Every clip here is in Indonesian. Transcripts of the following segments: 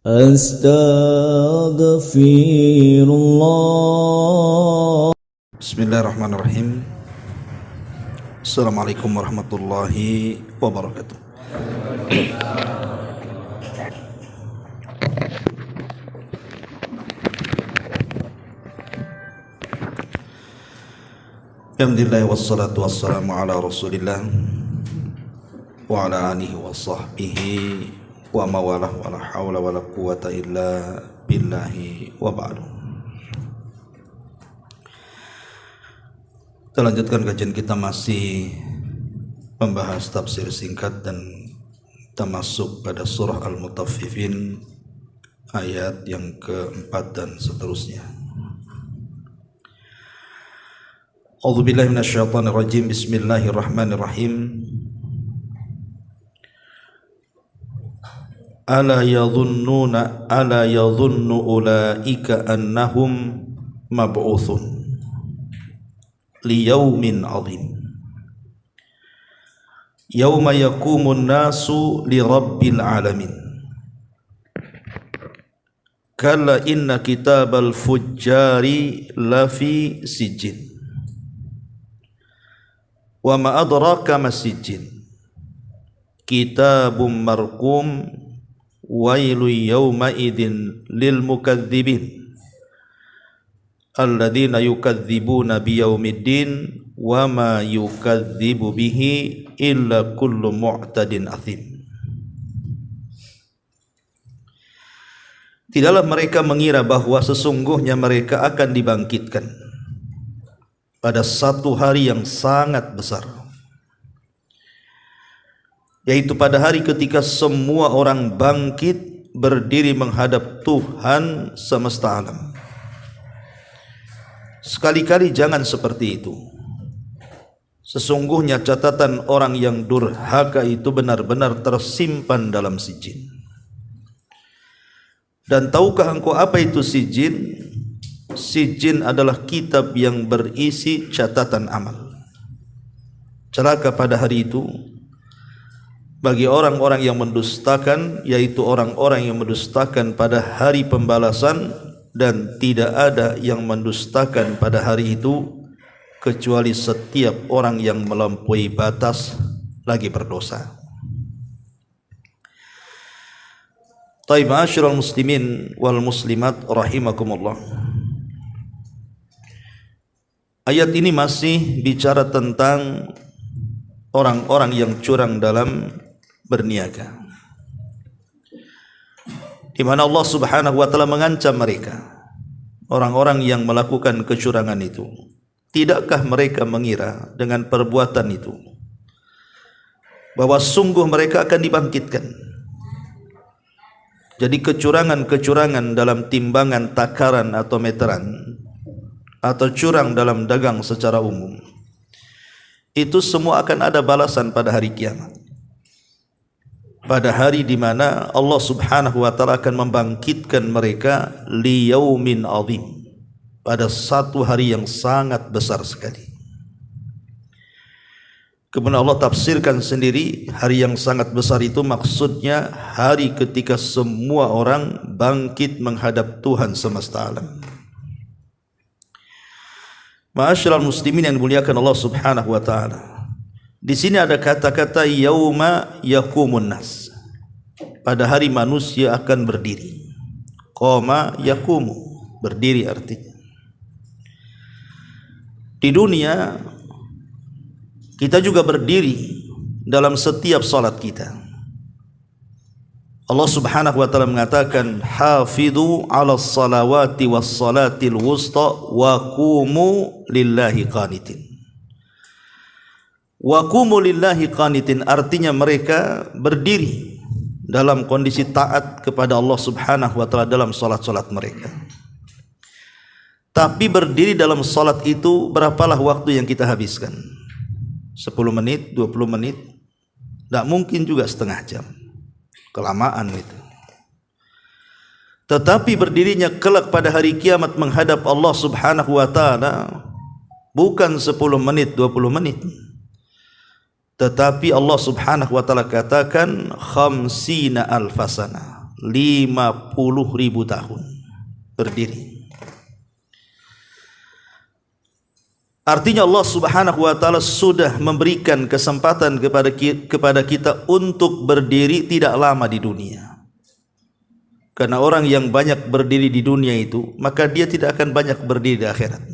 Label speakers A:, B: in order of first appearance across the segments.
A: Astaghfirullah.
B: Bismillahirrahmanirrahim. Assalamualaikum warahmatullahi wabarakatuh. Alhamdulillah wassalatu wassalamu ala Rasulillah wa ala alihi wa sahbihi wa mawalah wa la hawla wa la quwata illa billahi wa ba'du. Kita lanjutkan kajian kita, masih membahas tafsir singkat dan kita masuk pada surah Al-Mutaffifin ayat yang keempat dan seterusnya. A'udzubillahi minasyaitonirrajim. Bismillahirrahmanirrahim. Ala yadhunnu ulaika annahum mab'utsun liyaumin 'adzim yauma yaqumun nasu lirabbil alamin. Kalla inna kitabal fujjari lafi sijjin wa ma adraka masijjin kitabum marqum wailu yawma idin lil mukadzibin alladzina yukadzibuna biyaumiddin wa ma yukadzibu bihi illa kullu mu'tadin athim. Tidaklah mereka mengira bahwa sesungguhnya mereka akan dibangkitkan pada satu hari yang sangat besar, yaitu pada hari ketika semua orang bangkit berdiri menghadap Tuhan semesta alam. Sekali-kali jangan seperti itu. Sesungguhnya catatan orang yang durhaka itu benar-benar tersimpan dalam sijin. Dan tahukah engkau apa itu sijin? Sijin adalah kitab yang berisi catatan amal. Celaka pada hari itu bagi orang-orang yang mendustakan, yaitu orang-orang yang mendustakan pada hari pembalasan, dan tidak ada yang mendustakan pada hari itu kecuali setiap orang yang melampaui batas lagi berdosa. Taib ma'asyiral muslimin wal muslimat rahimakumullah. Ayat ini masih bicara tentang orang-orang yang curang dalam berniaga, di mana Allah Subhanahu wa taala mengancam mereka, orang-orang yang melakukan kecurangan itu. Tidakkah mereka mengira dengan perbuatan itu bahwa sungguh mereka akan dibangkitkan? Jadi kecurangan-kecurangan dalam timbangan, takaran atau meteran, atau curang dalam dagang secara umum, itu semua akan ada balasan pada hari kiamat. Pada hari di mana Allah Subhanahu wa taala akan membangkitkan mereka liyaumin 'adzim, pada satu hari yang sangat besar sekali. Kemudian Allah tafsirkan sendiri hari yang sangat besar itu maksudnya hari ketika semua orang bangkit menghadap Tuhan semesta alam. Ma'asyiral muslimin yang dimuliakan Allah Subhanahu wa taala. Di sini ada kata-kata yauma yaqumun nas. Pada hari manusia akan berdiri. Qama yaqumu, berdiri artinya. Di dunia kita juga berdiri dalam setiap salat kita. Allah Subhanahu wa taala mengatakan, "Hafidhu 'alas salawati was salatil wusta wa qumu lillahi qanitin." Wa qumu lillahi qanitin artinya mereka berdiri dalam kondisi taat kepada Allah Subhanahu wa taala dalam salat-salat mereka. Tapi berdiri dalam salat itu berapalah waktu yang kita habiskan? 10 menit, 20 menit? Tidak mungkin juga setengah jam. Kelamaan itu. Tetapi berdirinya kelak pada hari kiamat menghadap Allah Subhanahu wa taala bukan 10 menit, 20 menit. Tetapi Allah Subhanahu wa taala katakan khamsina alfasana, 50.000 tahun berdiri. Artinya Allah Subhanahu wa taala sudah memberikan kesempatan kepada kita untuk berdiri tidak lama di dunia. Karena orang yang banyak berdiri di dunia itu, maka dia tidak akan banyak berdiri di akhirat.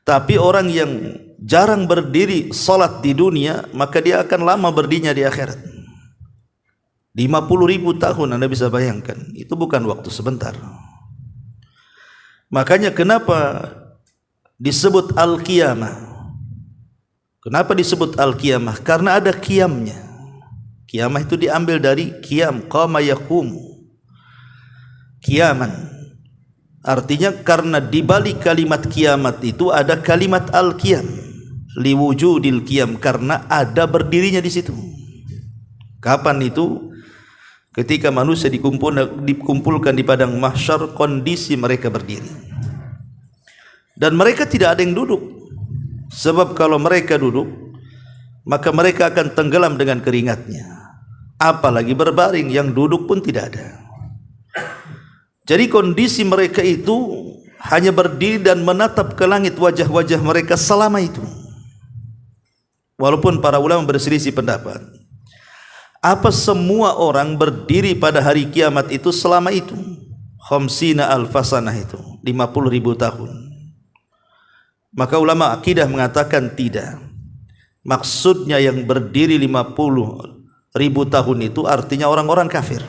B: Tapi orang yang jarang berdiri salat di dunia, maka dia akan lama berdirinya di akhirat. 50.000 tahun, Anda bisa bayangkan, itu bukan waktu sebentar. Makanya kenapa disebut Al-Qiyamah? Kenapa disebut Al-Qiyamah? Karena ada qiyamnya. Qiyamah itu diambil dari qiyam, qama yaqumu. Qiyaman. Artinya karena di balik kalimat kiamat itu ada kalimat Al-Qiyam. Liwujudil qiyam, karena ada berdirinya di situ. Kapan itu? Ketika manusia dikumpulkan di padang mahsyar, kondisi mereka berdiri. Dan mereka tidak ada yang duduk. Sebab kalau mereka duduk, maka mereka akan tenggelam dengan keringatnya. Apalagi berbaring, yang duduk pun tidak ada. Jadi kondisi mereka itu hanya berdiri dan menatap ke langit wajah-wajah mereka selama itu. Walaupun para ulama berselisih pendapat, apa semua orang berdiri pada hari kiamat itu selama itu? Khamsina alfasanah itu, 50.000 tahun. Maka ulama akidah mengatakan tidak. Maksudnya yang berdiri 50.000 tahun itu artinya orang-orang kafir.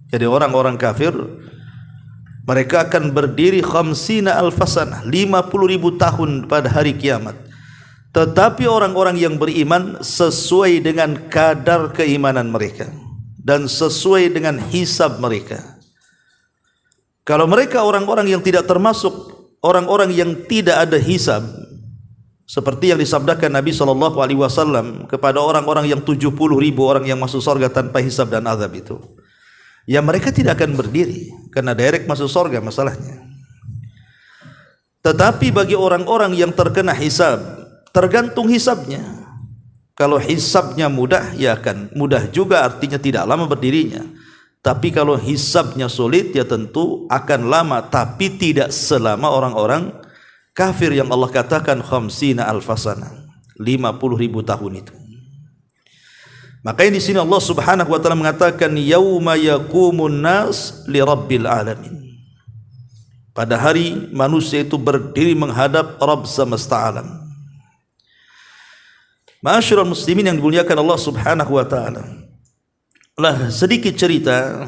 B: Jadi orang-orang kafir mereka akan berdiri khamsina alfasanah, 50.000 tahun pada hari kiamat. Tetapi orang-orang yang beriman sesuai dengan kadar keimanan mereka dan sesuai dengan hisab mereka. Kalau mereka orang-orang yang tidak termasuk orang-orang yang tidak ada hisab, seperti yang disabdakan Nabi SAW kepada orang-orang yang 70.000 orang yang masuk surga tanpa hisab dan azab itu, ya mereka tidak akan berdiri karena direct masuk surga masalahnya. Tetapi bagi orang-orang yang terkena hisab, tergantung hisabnya. Kalau hisabnya mudah, ya akan mudah juga, artinya tidak lama berdirinya. Tapi kalau hisabnya sulit, ya tentu akan lama, tapi tidak selama orang-orang kafir yang Allah katakan khamsina alfasana, 50.000 tahun itu. Makanya di sini Allah Subhanahu wa taala mengatakan yauma yaqumun nas li rabbil alamin. Pada hari manusia itu berdiri menghadap Rabb semesta alam. Ma'asyiral muslimin yang dimuliakan Allah Subhanahu wa taala. Lah sedikit cerita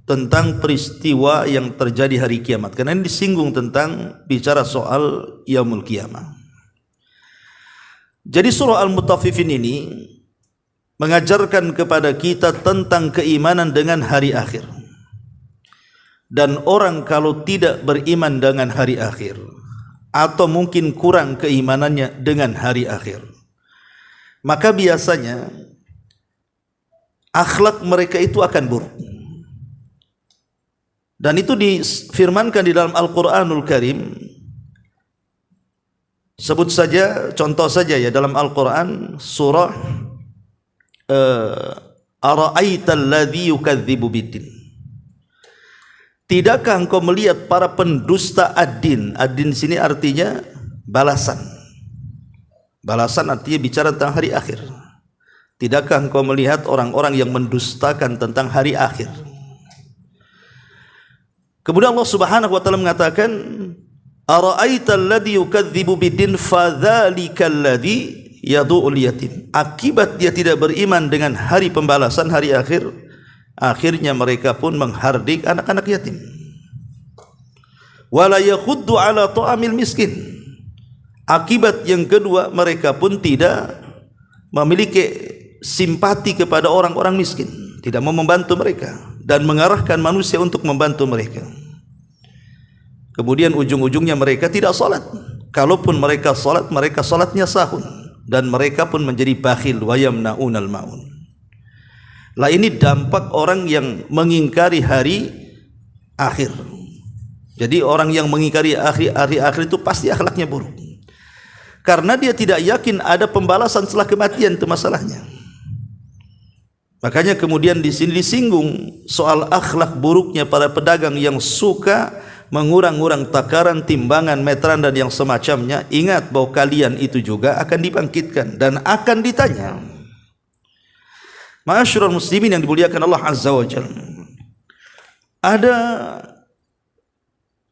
B: tentang peristiwa yang terjadi hari kiamat, karena ini disinggung tentang bicara soal yaumul qiyamah. Jadi surah Al-Mutaffifin ini mengajarkan kepada kita tentang keimanan dengan hari akhir. Dan orang kalau tidak beriman dengan hari akhir, atau mungkin kurang keimanannya dengan hari akhir, maka biasanya akhlak mereka itu akan buruk. Dan itu difirmankan di dalam Al-Quranul Karim. Sebut saja, contoh saja ya, dalam Al-Quran surah Ara'aital ladzi yukadzibu biddin. Tidakkah engkau melihat para pendusta ad-din? Ad-din di sini artinya balasan. Balasan artinya bicara tentang hari akhir. Tidakkah engkau melihat orang-orang yang mendustakan tentang hari akhir? Kemudian Allah Subhanahu wa taala mengatakan, ara'aital ladzi yukadzibu biddin fadzalikal ladzi yadu'ul yatim. Akibat dia tidak beriman dengan hari pembalasan, hari akhir, akhirnya mereka pun menghardik anak-anak yatim. Wala yakhuddu ala ta'amil miskin. Akibat yang kedua, mereka pun tidak memiliki simpati kepada orang-orang miskin, tidak mau membantu mereka dan mengarahkan manusia untuk membantu mereka. Kemudian ujung-ujungnya mereka tidak salat. Kalaupun mereka salat, mereka salatnya sahun, dan mereka pun menjadi bakhil wa yamnaunal maun. Lah ini dampak orang yang mengingkari hari akhir. Jadi orang yang mengingkari hari akhir itu pasti akhlaknya buruk. Karena dia tidak yakin ada pembalasan setelah kematian, itu masalahnya. Makanya kemudian di sini disinggung soal akhlak buruknya para pedagang yang suka mengurang-urang takaran, timbangan, meteran dan yang semacamnya. Ingat bahwa kalian itu juga akan dibangkitkan dan akan ditanya. Ma'asyiral muslimin yang dimuliakan Allah Azza wa Jalla, ada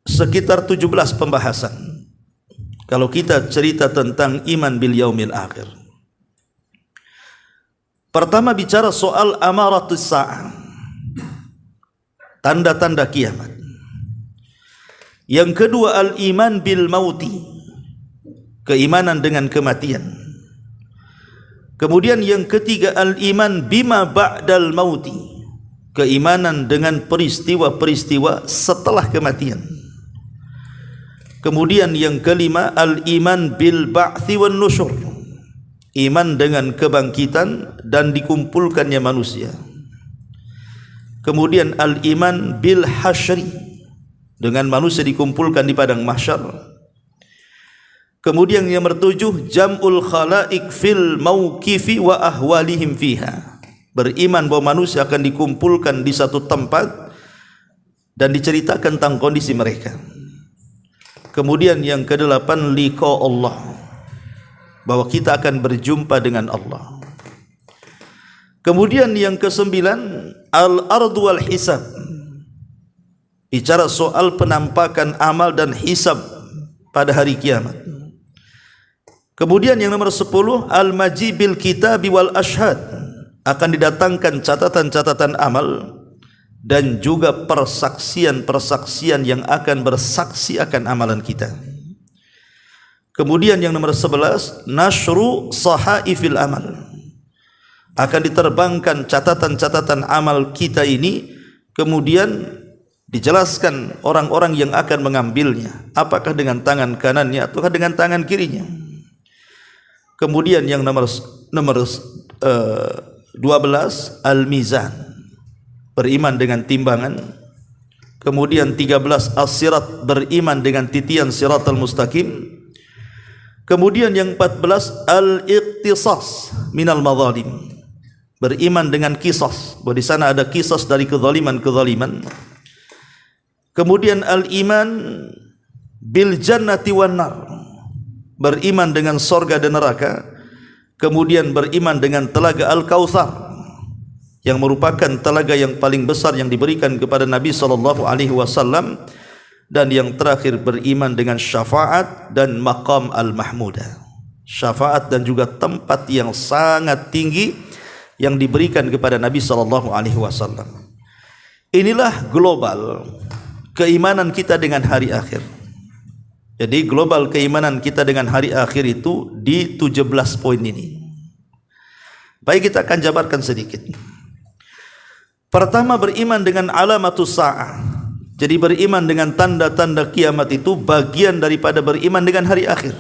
B: sekitar 17 pembahasan kalau kita cerita tentang iman bil yaumil akhir. Pertama bicara soal amaratus sa'ah, tanda-tanda kiamat. Yang kedua al-iman bil mauti, keimanan dengan kematian. Kemudian yang ketiga al-iman bima ba'dal mauti, keimanan dengan peristiwa-peristiwa setelah kematian. Kemudian yang kelima al-iman bil ba'thi wan nusyur, iman dengan kebangkitan dan dikumpulkannya manusia. Kemudian al-iman bil hasyri, dengan manusia dikumpulkan di padang mahsyar. Kemudian yang bertujuh jam'ul khalaik fil mauqifi wa ahwalihim fiha, beriman bahwa manusia akan dikumpulkan di satu tempat dan diceritakan tentang kondisi mereka. Kemudian yang kedelapan liqa Allah, bahwa kita akan berjumpa dengan Allah. Kemudian yang kesembilan al-ardu wal hisab, bicara soal penampakan amal dan hisab pada hari kiamat. Kemudian yang nomor 10 al-maji bil kitabi wal ashhad, akan didatangkan catatan-catatan amal dan juga persaksian-persaksian yang akan bersaksi akan amalan kita. Kemudian yang nomor 11 nasyru sahaifil amal, akan diterbangkan catatan-catatan amal kita ini, kemudian dijelaskan orang-orang yang akan mengambilnya, apakah dengan tangan kanannya ataukah dengan tangan kirinya. Kemudian yang nomor 12 al-mizan, beriman dengan timbangan. Kemudian 13 as-sirat, beriman dengan titian siratal mustaqim. Kemudian yang 14 al-iqtisas minal madzalim, beriman dengan kisas, bahwa di sana ada kisas dari kezaliman-kezaliman. Kemudian al-iman bil jannati wan nar, beriman dengan sorga dan neraka. Kemudian beriman dengan telaga Al-Kautsar, yang merupakan telaga yang paling besar yang diberikan kepada Nabi SAW. Dan yang terakhir beriman dengan syafaat dan maqam al-mahmudah, syafaat dan juga tempat yang sangat tinggi yang diberikan kepada Nabi SAW. Inilah global keimanan kita dengan hari akhir. Jadi global keimanan kita dengan hari akhir itu di 17 poin ini. Baik, kita akan jabarkan sedikit. Pertama, beriman dengan alamatus sa'ah. Jadi beriman dengan tanda-tanda kiamat itu bagian daripada beriman dengan hari akhir.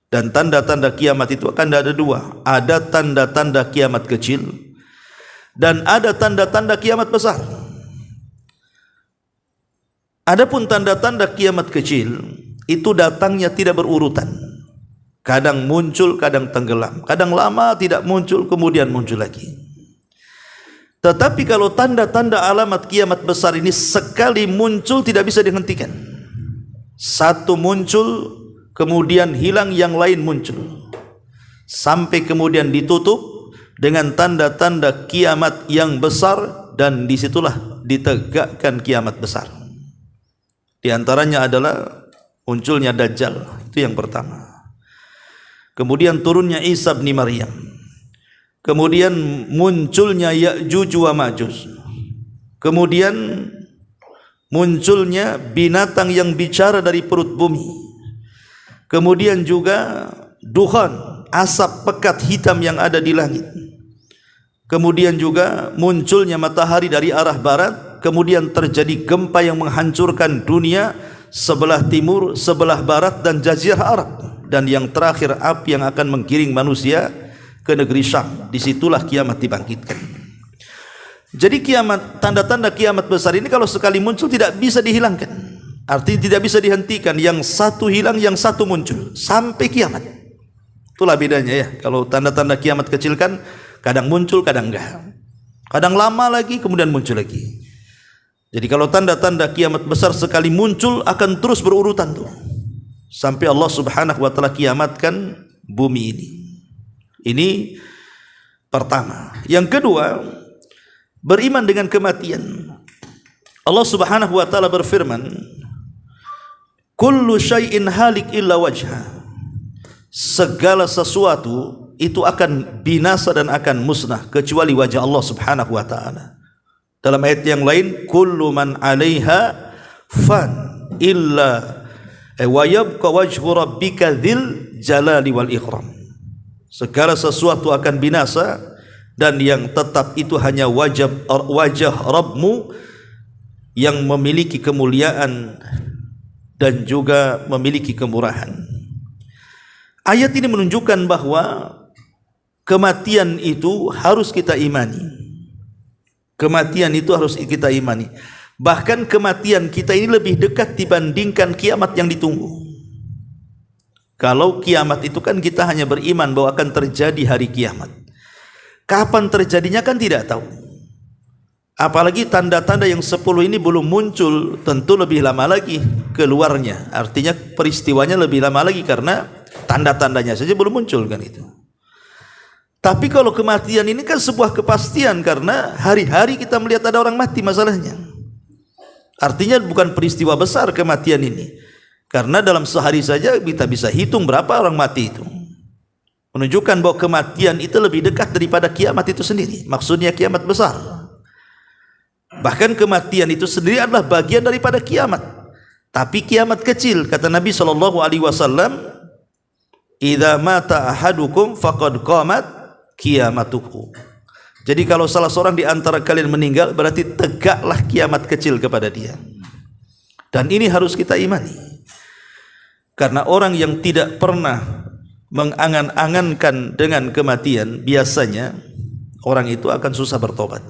B: Dan tanda-tanda kiamat itu akan ada dua. Ada tanda-tanda kiamat kecil dan ada tanda-tanda kiamat besar. Adapun tanda-tanda kiamat kecil itu datangnya tidak berurutan. Kadang muncul, kadang tenggelam. Kadang lama tidak muncul, kemudian muncul lagi. Tetapi kalau tanda-tanda alamat kiamat besar ini sekali muncul tidak bisa dihentikan. Satu muncul, kemudian hilang, yang lain muncul, sampai kemudian ditutup dengan tanda-tanda kiamat yang besar, dan disitulah ditegakkan kiamat besar. Di antaranya adalah munculnya Dajjal, itu yang pertama. Kemudian turunnya Isa bin Maryam. Kemudian munculnya Ya'juj wa Ma'juj. Kemudian munculnya binatang yang bicara dari perut bumi. Kemudian juga dukhan, asap pekat hitam yang ada di langit. Kemudian juga munculnya matahari dari arah barat. Kemudian terjadi gempa yang menghancurkan dunia sebelah timur, sebelah barat dan jazirah Arab. Dan yang terakhir api yang akan menggiring manusia ke negeri Syam. Disitulah kiamat dibangkitkan. Jadi kiamat, tanda-tanda kiamat besar ini kalau sekali muncul tidak bisa dihilangkan. Artinya tidak bisa dihentikan. Yang satu hilang, yang satu muncul sampai kiamat. Itulah bedanya ya. Kalau tanda-tanda kiamat kecil kan kadang muncul, kadang enggak. Kadang lama lagi kemudian muncul lagi. Jadi kalau tanda-tanda kiamat besar sekali muncul akan terus berurutan tuh. Sampai Allah Subhanahu wa taala kiamatkan bumi ini. Ini pertama. Yang kedua, beriman dengan kematian. Allah Subhanahu wa taala berfirman, "Kullu syai'in halik illa wajha." Segala sesuatu itu akan binasa dan akan musnah kecuali wajah Allah Subhanahu wa taala. Dalam ayat yang lain, kullu man 'alaiha fan illa wa yabqa wajhu rabbika dzil jalali wal ikram. Segala sesuatu akan binasa dan yang tetap itu hanya wajah Rabbmu yang memiliki kemuliaan dan juga memiliki kemurahan. Ayat ini menunjukkan bahwa kematian itu harus kita imani. Kematian itu harus kita imani. Bahkan kematian kita ini lebih dekat dibandingkan kiamat yang ditunggu. Kalau kiamat itu kan kita hanya beriman bahwa akan terjadi hari kiamat. Kapan terjadinya kan tidak tahu. Apalagi tanda-tanda yang 10 ini belum muncul, tentu lebih lama lagi keluarnya. Artinya peristiwanya lebih lama lagi karena tanda-tandanya saja belum muncul kan itu. Tapi kalau kematian ini kan sebuah kepastian karena hari-hari kita melihat ada orang mati masalahnya. Artinya bukan peristiwa besar kematian ini. Karena dalam sehari saja kita bisa hitung berapa orang mati itu. Menunjukkan bahwa kematian itu lebih dekat daripada kiamat itu sendiri. Maksudnya kiamat besar. Bahkan kematian itu sendiri adalah bagian daripada kiamat. Tapi kiamat kecil, kata Nabi SAW, "Idza mata ahadukum faqad qamat kiamatuhu." Jadi kalau salah seorang di antara kalian meninggal, berarti tegaklah kiamat kecil kepada dia. Dan ini harus kita imani. Karena orang yang tidak pernah mengangan-angankan dengan kematian, biasanya orang itu akan susah bertobat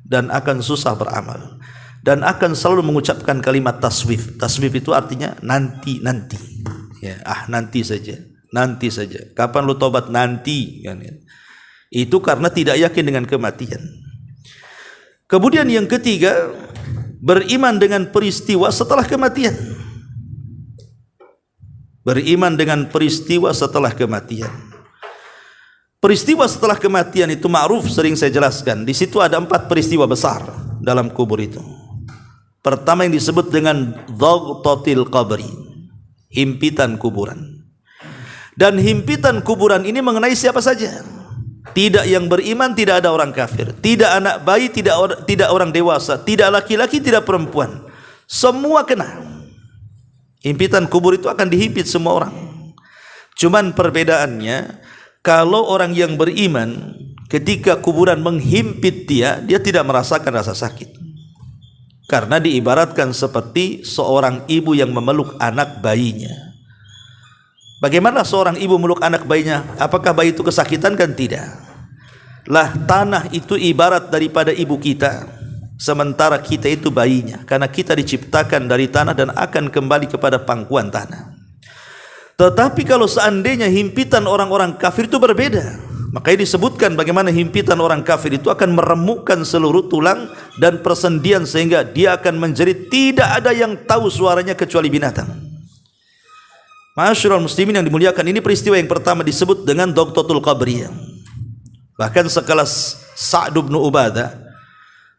B: dan akan susah beramal dan akan selalu mengucapkan kalimat taswif. Taswif itu artinya nanti. Ya, nanti saja. Nanti saja. Kapan lu tobat? Nanti kan. Itu karena tidak yakin dengan kematian. Kemudian yang ketiga, beriman dengan peristiwa setelah kematian. Beriman dengan peristiwa setelah kematian. Peristiwa setelah kematian itu ma'ruf, sering saya jelaskan. Di situ ada 4 peristiwa besar dalam kubur itu. Pertama yang disebut dengan dhaghtatil qabri, himpitan kuburan. Dan himpitan kuburan ini mengenai siapa saja. Tidak yang beriman, tidak ada orang kafir, tidak anak bayi, tidak orang dewasa, tidak laki-laki, tidak perempuan. Semua kena. Himpitan kubur itu akan dihimpit semua orang. Cuman perbedaannya, kalau orang yang beriman ketika kuburan menghimpit dia tidak merasakan rasa sakit. Karena diibaratkan seperti seorang ibu yang memeluk anak bayinya. Bagaimana seorang ibu meluk anak bayinya? Apakah bayi itu kesakitan? Kan tidak. Lah, tanah itu ibarat daripada ibu kita, sementara kita itu bayinya. Karena kita diciptakan dari tanah dan akan kembali kepada pangkuan tanah. Tetapi kalau seandainya himpitan orang-orang kafir itu berbeda, makanya disebutkan bagaimana himpitan orang kafir itu akan meremukkan seluruh tulang dan persendian sehingga dia akan menjerit, tidak ada yang tahu suaranya kecuali binatang. Ma'asyiral muslimin yang dimuliakan, ini peristiwa yang pertama disebut dengan dhaghtatul qabriyah. Bahkan sekelas Sa'd bin Ubadah,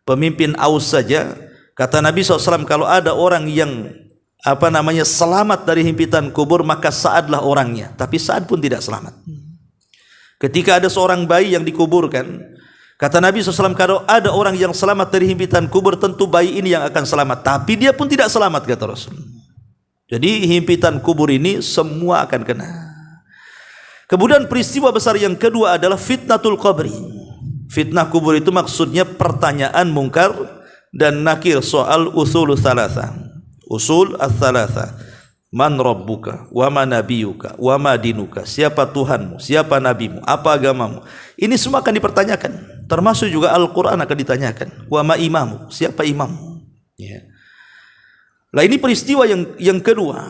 B: pemimpin Aus saja, kata Nabi SAW, kalau ada orang yang selamat dari himpitan kubur, maka Sa'adlah orangnya. Tapi Sa'ad pun tidak selamat. Ketika ada seorang bayi yang dikuburkan, kata Nabi SAW, kalau ada orang yang selamat dari himpitan kubur, tentu bayi ini yang akan selamat. Tapi dia pun tidak selamat, kata Rasul. Jadi himpitan kubur ini semua akan kena. Kemudian peristiwa besar yang kedua adalah fitnatul qabri. Fitnah kubur itu maksudnya pertanyaan mungkar dan nakir soal usul thalatha. Usul ats-tsalatsa. Man rabbuka wa ma nabiyuka wa ma dinuka. Siapa Tuhanmu, siapa nabimu, apa agamamu. Ini semua akan dipertanyakan. Termasuk juga Al-Qur'an akan ditanyakan. Wa ma imamu, siapa imammu. Ya. Lah ini peristiwa yang kedua,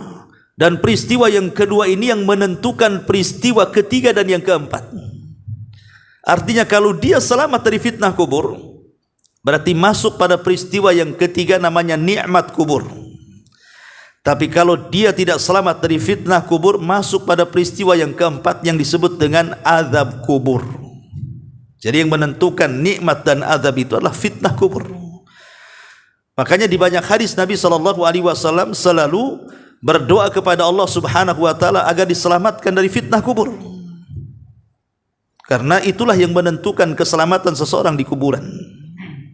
B: dan peristiwa yang kedua ini yang menentukan peristiwa ketiga dan yang keempat. Artinya kalau dia selamat dari fitnah kubur, Berarti masuk pada peristiwa yang ketiga namanya nikmat kubur. Tapi kalau dia tidak selamat dari fitnah kubur, masuk pada peristiwa yang keempat yang disebut dengan azab kubur. Jadi yang menentukan nikmat dan azab itu adalah fitnah kubur. Makanya di banyak hadis Nabi SAW selalu berdoa kepada Allah Subhanahu wa taala agar diselamatkan dari fitnah kubur. Karena itulah yang menentukan keselamatan seseorang di kuburan.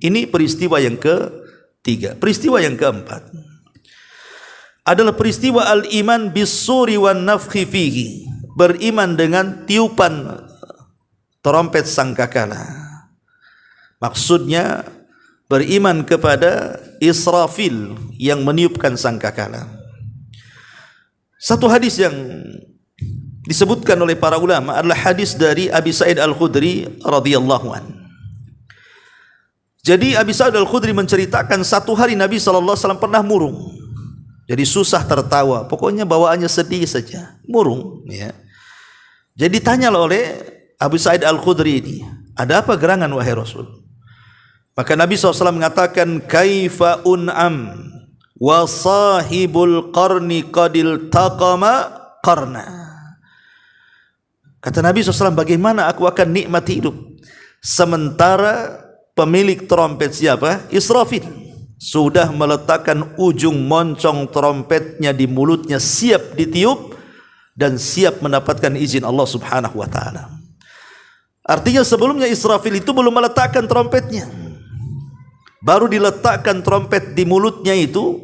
B: Ini peristiwa yang ketiga. Peristiwa yang keempat adalah peristiwa al-iman bis-suri wan nafkhi fihi. Beriman dengan tiupan trompet sangkakala. Maksudnya beriman kepada Israfil yang meniupkan sangkakala. Satu hadis yang disebutkan oleh para ulama adalah hadis dari Abi Sa'id Al-Khudri radhiyallahu anhu. Jadi Abi Sa'id Al-Khudri menceritakan satu hari Nabi SAW pernah murung. Jadi susah tertawa, pokoknya bawaannya sedih saja, murung. Ya. Jadi tanyalah oleh Abu Sa'id Al-Khudri ini, ada apa gerangan wahai Rasul? Maka Nabi SAW mengatakan, kaifa un'am wa sahibul qarni qadil taqama qarna. Kata Nabi SAW, bagaimana aku akan nikmat hidup sementara pemilik trompet siapa? Israfil sudah meletakkan ujung moncong trompetnya di mulutnya, siap ditiup dan siap mendapatkan izin Allah Subhanahu wa taala. Artinya sebelumnya Israfil itu belum meletakkan trompetnya. Baru diletakkan trompet di mulutnya itu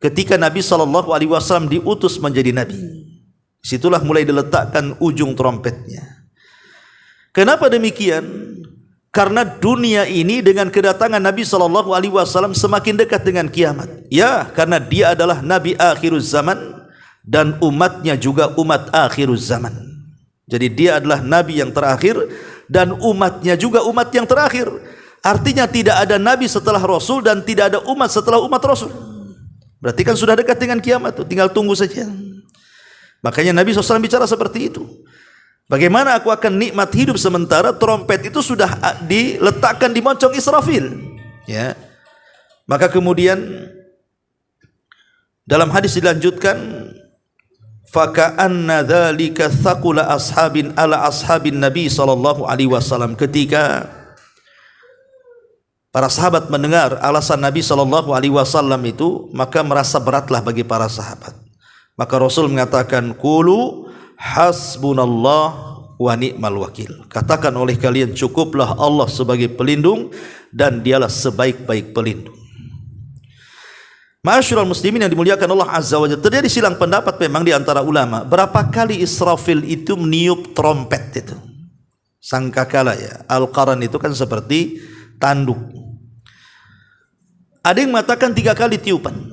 B: ketika Nabi SAW diutus menjadi nabi. Situlah mulai diletakkan ujung trompetnya. Kenapa demikian? Karena dunia ini dengan kedatangan Nabi SAW semakin dekat dengan kiamat. Ya, karena dia adalah Nabi akhiruz zaman dan umatnya juga umat akhiruz zaman. Jadi dia adalah Nabi yang terakhir dan umatnya juga umat yang terakhir. Artinya tidak ada Nabi setelah Rasul dan tidak ada umat setelah umat Rasul. Berarti kan sudah dekat dengan kiamat, tinggal tunggu saja. Makanya Nabi SAW bicara seperti itu. Bagaimana aku akan nikmat hidup sementara trompet itu sudah diletakkan di moncong Israfil? Ya. Maka kemudian dalam hadis dilanjutkan, faka'anna dzalika thaqula ashabin ala ashabin Nabi sallallahu alaihi wasallam. Ketika para sahabat mendengar alasan Nabi sallallahu alaihi wasallam itu, maka merasa beratlah bagi para sahabat. Maka Rasul mengatakan, qulu hasbunallah wa ni'mal wakil. Katakan oleh kalian, cukuplah Allah sebagai pelindung dan dialah sebaik-baik pelindung. Ma'asyiral muslimin yang dimuliakan Allah Azza wa Jalla, terjadi silang pendapat memang di antara ulama. Berapa kali Israfil itu meniup trompet itu? Sangkakala ya. Al-Qaran itu kan seperti tanduk. Ada yang mengatakan 3 kali tiupan.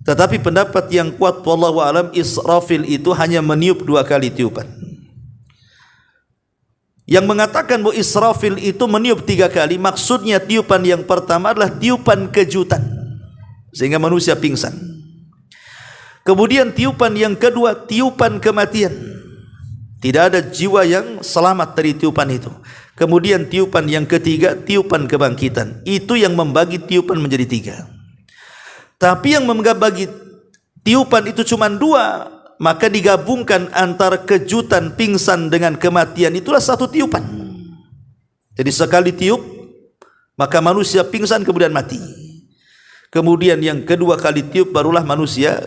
B: Tetapi pendapat yang kuat wallahu alam, Israfil itu hanya meniup 2 kali tiupan. Yang mengatakan bahwa Israfil itu meniup 3 kali, maksudnya tiupan yang pertama adalah tiupan kejutan sehingga manusia pingsan. Kemudian tiupan yang kedua, tiupan kematian. Tidak ada jiwa yang selamat dari tiupan itu. Kemudian tiupan yang ketiga, tiupan kebangkitan. Itu yang membagi tiupan menjadi 3. Tapi yang membagi tiupan itu cuma 2, maka digabungkan antara kejutan, pingsan dengan kematian, itulah 1 tiupan. Jadi sekali tiup maka manusia pingsan kemudian mati. Kemudian yang kedua kali tiup barulah manusia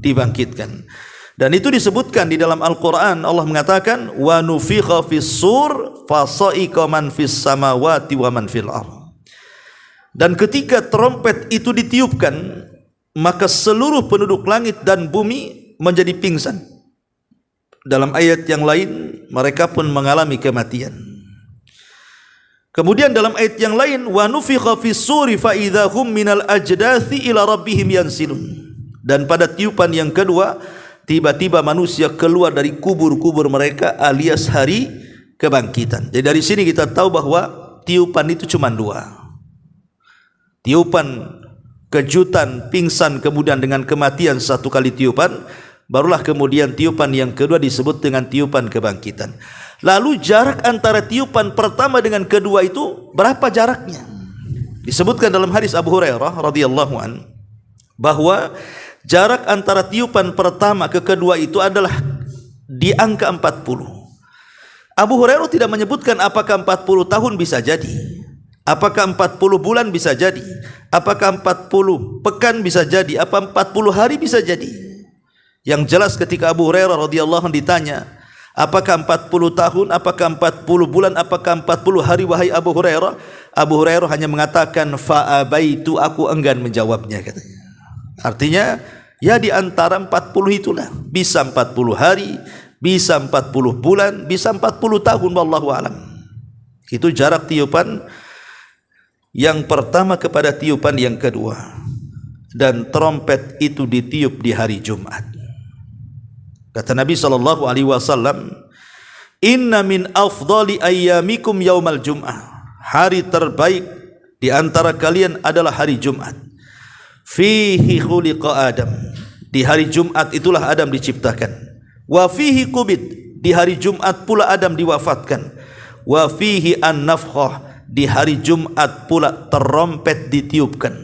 B: dibangkitkan. Dan itu disebutkan di dalam Al-Quran. Allah mengatakan, wa nufikha fis-sur fasa'iqa man fis samawati wa man fil ardh. Dan ketika trompet itu ditiupkan, maka seluruh penduduk langit dan bumi menjadi pingsan. Dalam ayat yang lain, mereka pun mengalami kematian. Kemudian dalam ayat yang lain, wa nufikha fis-suri fa idza hum minal ajdathi ila rabbihim yansilun. Dan pada tiupan yang kedua, tiba-tiba manusia keluar dari kubur-kubur mereka alias hari kebangkitan. Jadi dari sini kita tahu bahwa tiupan itu cuma 2. Tiupan kejutan, pingsan, kemudian dengan kematian 1 kali tiupan, barulah kemudian tiupan yang kedua disebut dengan tiupan kebangkitan. Lalu jarak antara tiupan pertama dengan kedua itu berapa jaraknya? Disebutkan dalam hadis Abu Hurairah radhiyallahu an bahwa jarak antara tiupan pertama ke kedua itu adalah di angka 40. Abu Hurairah tidak menyebutkan apakah 40 tahun bisa jadi, apakah 40 bulan bisa jadi, apakah 40 pekan bisa jadi, apa 40 hari bisa jadi. Yang jelas ketika Abu Hurairah radhiyallahu anhu ditanya, apakah 40 tahun, apakah 40 bulan, apakah 40 hari wahai Abu Hurairah? Abu Hurairah hanya mengatakan fa'abaitu, aku enggan menjawabnya katanya. Artinya ya di antara 40 itulah, bisa 40 hari, bisa 40 bulan, bisa 40 tahun, wallahu alam. Itu jarak tiupan yang pertama kepada tiupan yang kedua. Dan trompet itu ditiup di hari Jumat. Kata Nabi SAW, inna min afdali ayyamikum yaumal jum'ah. Hari terbaik di antara kalian adalah hari Jumat. Fihi khuliqa Adam. Di hari Jumat itulah Adam diciptakan. Wa fihi qubid. Di hari Jumat pula Adam diwafatkan. Wa fihi an-nafkhah. Di hari Jumat pula terompet ditiupkan.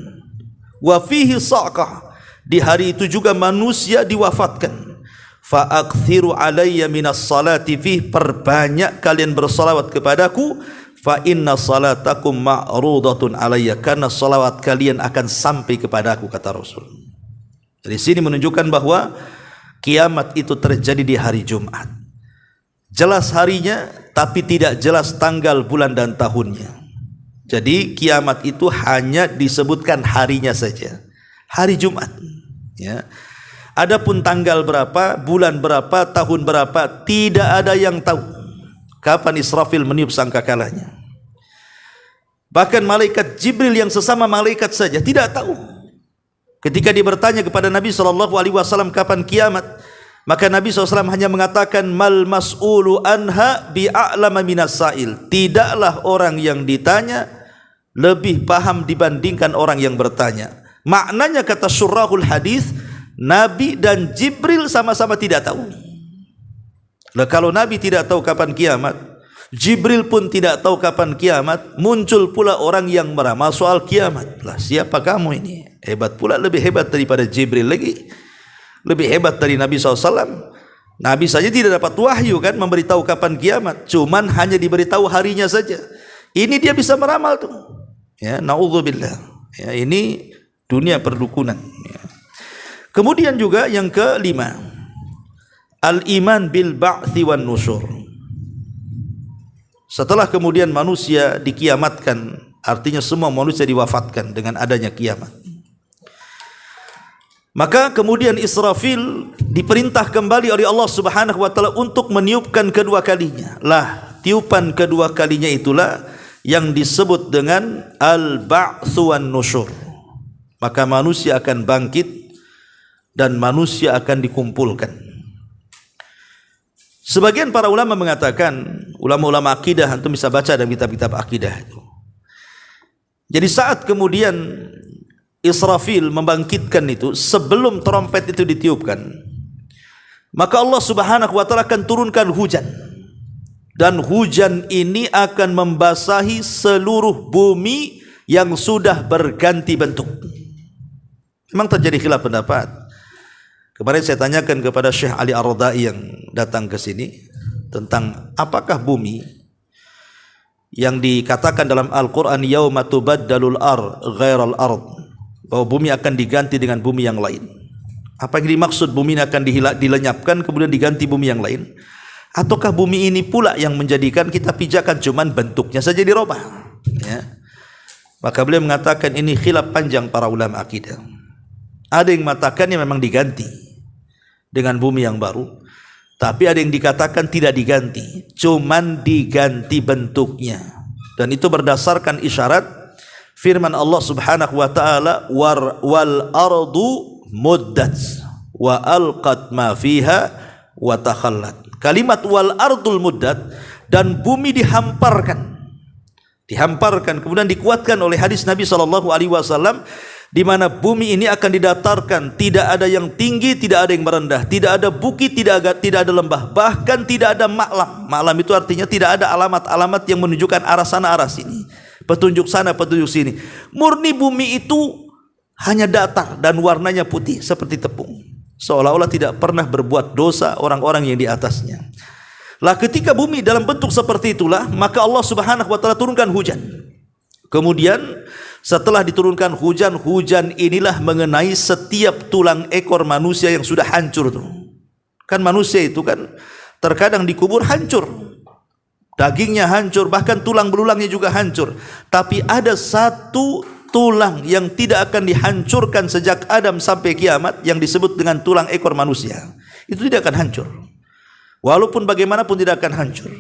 B: Wa fihi sa'qah. Di hari itu juga manusia diwafatkan. Fa'akthiru alayya minas salati fih, perbanyak kalian bersalawat kepadaku, fa inna salatakum ma'rudatun alayya, karena salawat kalian akan sampai kepadaku, kata Rasul. Dari sini menunjukkan bahwa kiamat itu terjadi di hari Jumat. Jelas harinya tapi tidak jelas tanggal, bulan dan tahunnya. Jadi kiamat itu hanya disebutkan harinya saja, hari Jumat, ya. Adapun tanggal berapa, bulan berapa, tahun berapa, tidak ada yang tahu kapan Israfil meniup sangkakalanya. Bahkan malaikat Jibril yang sesama malaikat saja tidak tahu. Ketika dia bertanya kepada Nabi SAW kapan kiamat, maka Nabi SAW hanya mengatakan mal mas'ulu anha bi'a'lama minas sa'il. Tidaklah orang yang ditanya lebih paham dibandingkan orang yang bertanya. Maknanya kata syurahul hadis, Nabi dan Jibril sama-sama tidak tahu. Nah, kalau Nabi tidak tahu kapan kiamat, Jibril pun tidak tahu kapan kiamat, muncul pula orang yang meramal soal kiamat. Lah, siapa kamu ini? Hebat pula, lebih hebat daripada Jibril lagi, lebih hebat dari Nabi SAW. Nabi saja tidak dapat wahyu kan memberitahu kapan kiamat, cuman hanya diberitahu harinya saja. Ini dia bisa meramal tuh. Ya, naudzubillah. Ya, ini dunia perdukunan. Ya. Kemudian juga yang kelima, al-iman bil ba'thi wan nusyur. Setelah kemudian manusia dikiamatkan, artinya semua manusia diwafatkan dengan adanya kiamat. Maka kemudian Israfil diperintah kembali oleh Allah Subhanahu wa taala untuk meniupkan kedua kalinya. Lah, tiupan kedua kalinya itulah yang disebut dengan al-ba'tsu wan nusyur. Maka manusia akan bangkit dan manusia akan dikumpulkan. Sebagian para ulama mengatakan, ulama-ulama akidah, antum bisa baca dalam kitab-kitab akidah itu. Jadi saat kemudian Israfil membangkitkan itu, sebelum trompet itu ditiupkan, maka Allah Subhanahu wa taala akan turunkan hujan. Dan hujan ini akan membasahi seluruh bumi yang sudah berganti bentuk. Memang terjadi khilaf pendapat. Kemarin saya tanyakan kepada Syekh Ali Ar-Radai yang datang ke sini tentang apakah bumi yang dikatakan dalam Al-Quran yauma tubaddalul ard ghairal ard, bahwa bumi akan diganti dengan bumi yang lain. Apa yang dimaksud bumi ini akan dilenyapkan kemudian diganti bumi yang lain? Ataukah bumi ini pula yang menjadikan kita pijakan cuman bentuknya saja dirubah? Ya. Maka beliau mengatakan ini khilaf panjang para ulama akidah. Ada yang mengatakannya memang diganti dengan bumi yang baru, tapi ada yang dikatakan tidak diganti, cuman diganti bentuknya. Dan itu berdasarkan isyarat firman Allah Subhanahu wa taala, wal ardu muddat wa alqat ma fiha wa takhallat. Kalimat wal ardul muddat, dan bumi dihamparkan kemudian dikuatkan oleh hadis Nabi SAW, di mana bumi ini akan didatarkan, tidak ada yang tinggi, tidak ada yang merendah, tidak ada bukit, tidak ada lembah, bahkan tidak ada maklam. Maklam itu artinya tidak ada alamat-alamat yang menunjukkan arah sana arah sini. petunjuk sana, petunjuk sini. Murni bumi itu hanya datar dan warnanya putih seperti tepung. Seolah-olah tidak pernah berbuat dosa orang-orang yang di atasnya. Lah ketika bumi dalam bentuk seperti itulah, maka Allah Subhanahu wa taala turunkan hujan. Kemudian setelah diturunkan hujan, hujan inilah mengenai setiap tulang ekor manusia yang sudah hancur tuh. Kan manusia itu kan terkadang dikubur hancur. Dagingnya hancur, bahkan tulang belulangnya juga hancur. Tapi ada satu tulang yang tidak akan dihancurkan sejak Adam sampai kiamat, yang disebut dengan tulang ekor manusia. Itu tidak akan hancur. Walaupun bagaimanapun tidak akan hancur.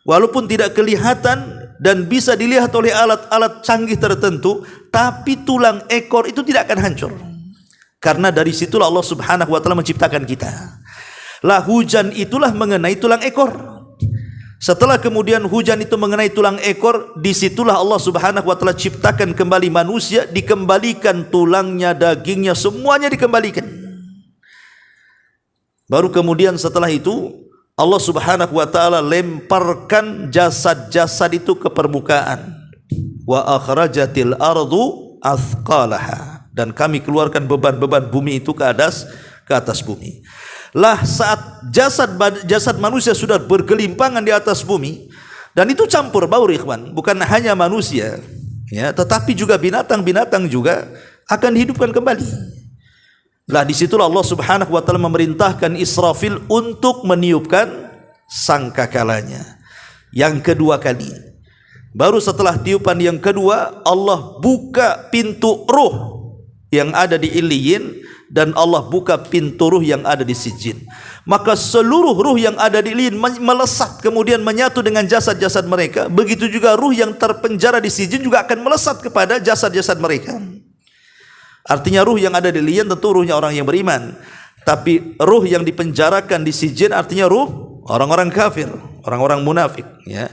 B: Walaupun tidak kelihatan dan bisa dilihat oleh alat-alat canggih tertentu, tapi tulang ekor itu tidak akan hancur. Karena dari situlah Allah Subhanahu wa taala menciptakan kita. Lah hujan itulah mengenai tulang ekor. Setelah kemudian hujan itu mengenai tulang ekor, disitulah Allah Subhanahu wa taala ciptakan kembali manusia, dikembalikan tulangnya, dagingnya, semuanya dikembalikan. Baru kemudian setelah itu Allah Subhanahu wa taala lemparkan jasad-jasad itu ke permukaan. Wa akhrajatil ardu athqalaha, dan kami keluarkan beban-beban bumi itu ke atas bumi. Lah saat jasad manusia sudah bergelimpangan di atas bumi, dan itu campur baur ikhwan, bukan hanya manusia ya, tetapi juga binatang-binatang juga akan dihidupkan kembali. Lah disitulah Allah Subhanahu wa taala memerintahkan Israfil untuk meniupkan sangkakalanya yang kedua kali. Baru setelah tiupan yang kedua, Allah buka pintu ruh yang ada di Iliyin, dan Allah buka pintu ruh yang ada di Sijin. Maka seluruh ruh yang ada di Iliyin melesat kemudian menyatu dengan jasad-jasad mereka. Begitu juga ruh yang terpenjara di Sijin juga akan melesat kepada jasad-jasad mereka. Artinya ruh yang ada di Iliyin tentu ruhnya orang yang beriman, tapi ruh yang dipenjarakan di Sijin artinya ruh orang-orang kafir, orang-orang munafik ya.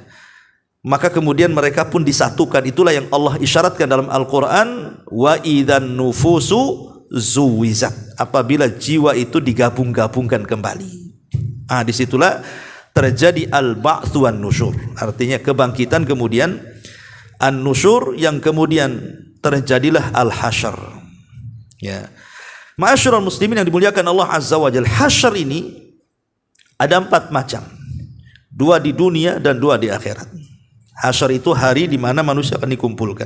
B: Maka kemudian mereka pun disatukan. Itulah yang Allah isyaratkan dalam Al-Quran, wa idzan nufusu zuwizat, apabila jiwa itu digabung-gabungkan kembali. Disitulah terjadi al-ba'tsu wan nusyur, artinya kebangkitan, kemudian an-nusyur, yang kemudian terjadilah al-hasyr ya. Ma'asyiral muslimin yang dimuliakan Allah Azza wa Jalla, hasyr ini ada 4 macam, 2 di dunia dan 2 di akhirat. Hasyr itu hari di mana manusia akan dikumpulkan.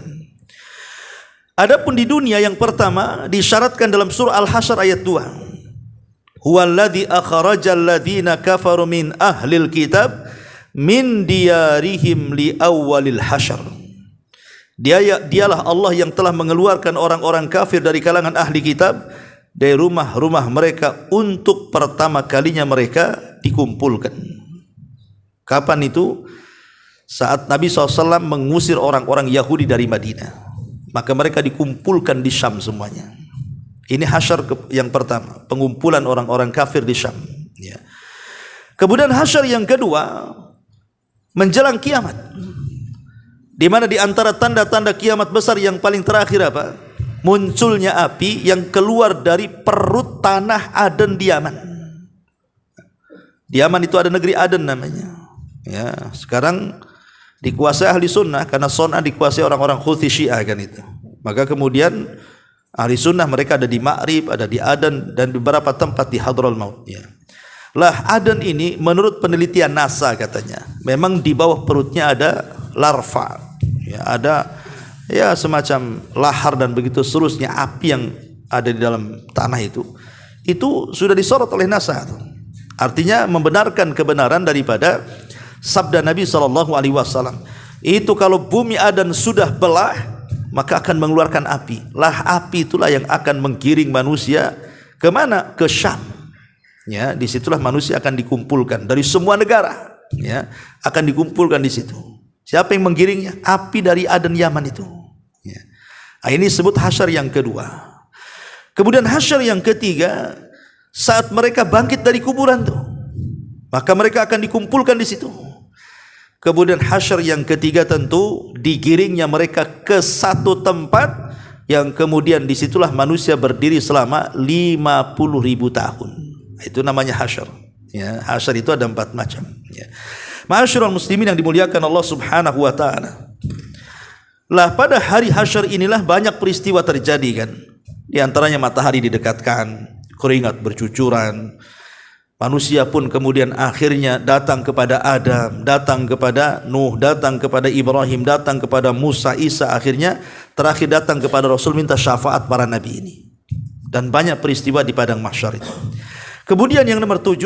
B: Adapun di dunia, yang pertama disyaratkan dalam surah Al-Hasyr ayat 2. Huwallazi akhrajal ladzina kafaru min ahlil kitab min diyarihim li awwalil hasyr. Dialah Allah yang telah mengeluarkan orang-orang kafir dari kalangan ahli kitab dari rumah-rumah mereka untuk pertama kalinya mereka dikumpulkan. Kapan itu? Saat Nabi SAW mengusir orang-orang Yahudi dari Madinah, maka mereka dikumpulkan di Syam semuanya. Ini hasyr yang pertama, pengumpulan orang-orang kafir di Syam ya. Kemudian hasyr yang kedua menjelang kiamat, di mana di antara tanda-tanda kiamat besar yang paling terakhir apa? Munculnya api yang keluar dari perut tanah Aden di Yaman. Di Yaman itu ada negeri Aden namanya ya. Sekarang dikuasai ahli sunnah, karena Son'a dikuasai orang-orang Houthi Syiah kan itu. Maka kemudian ahli sunnah mereka ada di Ma'rib, ada di Aden, dan di beberapa tempat di Hadral Maut ya. Lah Aden ini menurut penelitian NASA katanya memang di bawah perutnya ada larva ya, ada ya semacam lahar dan begitu seterusnya, api yang ada di dalam tanah itu sudah disorot oleh NASA. Artinya membenarkan kebenaran daripada sabda Nabi SAW. Itu kalau bumi Aden sudah belah, maka akan mengeluarkan api. Lah api itulah yang akan menggiring manusia kemana? Ke Syam. Ya, disitulah manusia akan dikumpulkan dari semua negara. Ya, akan dikumpulkan di situ. Siapa yang menggiringnya? Api dari Aden Yaman itu. Ya. Ini disebut hasyr yang kedua. Kemudian hasyr yang ketiga, saat mereka bangkit dari kuburan tuh, maka mereka akan dikumpulkan di situ. Kemudian hasyr yang ketiga tentu digiringnya mereka ke satu tempat, yang kemudian disitulah manusia berdiri selama 50.000 tahun. Itu namanya hasyr ya. Hasyr itu ada 4 macam ya. Ma'asyiral muslimin yang dimuliakan Allah Subhanahu wa taala, Lah pada hari hasyar inilah banyak peristiwa terjadi kan. Di antaranya matahari didekatkan, keringat bercucuran. Manusia pun kemudian akhirnya datang kepada Adam, datang kepada Nuh, datang kepada Ibrahim, datang kepada Musa, Isa, akhirnya terakhir datang kepada Rasul minta syafaat para nabi ini. Dan banyak peristiwa di padang mahsyar itu. Kemudian yang nomor 7,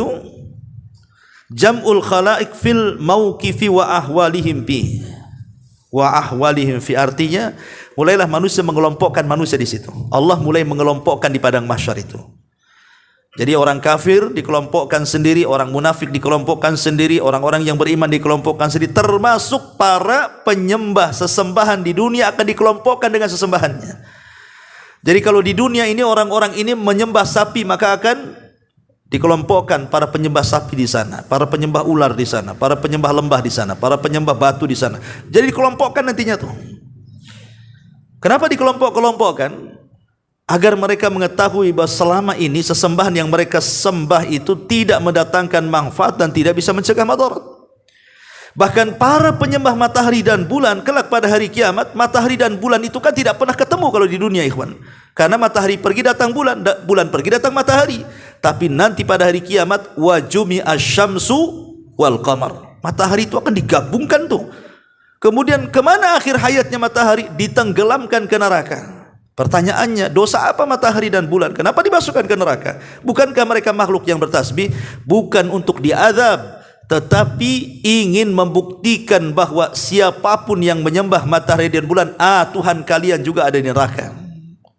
B: jam'ul khalaik fil mauqifi wa ahwalihim fi. Wa ahwalihim fi artinya mulailah manusia mengelompokkan manusia di situ. Allah mulai mengelompokkan di padang mahsyar itu. Jadi orang kafir dikelompokkan sendiri, orang munafik dikelompokkan sendiri, orang-orang yang beriman dikelompokkan sendiri, termasuk para penyembah sesembahan di dunia akan dikelompokkan dengan sesembahannya. Jadi kalau di dunia ini orang-orang ini menyembah sapi, maka akan dikelompokkan para penyembah sapi di sana, para penyembah ular di sana, para penyembah lembah di sana, para penyembah batu di sana. Jadi dikelompokkan nantinya tuh. Kenapa dikelompok-kelompokkan? Agar mereka mengetahui bahwa selama ini sesembahan yang mereka sembah itu tidak mendatangkan manfaat dan tidak bisa mencegah madarat. Bahkan para penyembah matahari dan bulan kelak pada hari kiamat, matahari dan bulan itu kan tidak pernah ketemu kalau di dunia, ikhwan. Karena matahari pergi datang bulan, bulan pergi datang matahari. Tapi nanti pada hari kiamat wajumi asyamsu wal qamar. Matahari itu akan digabungkan tuh. Kemudian kemana akhir hayatnya matahari? Ditenggelamkan ke neraka. Pertanyaannya, dosa apa matahari dan bulan? Kenapa dimasukkan ke neraka? Bukankah mereka makhluk yang bertasbih? Bukan untuk diazab, tetapi ingin membuktikan bahwa siapapun yang menyembah matahari dan bulan, Tuhan kalian juga ada di neraka.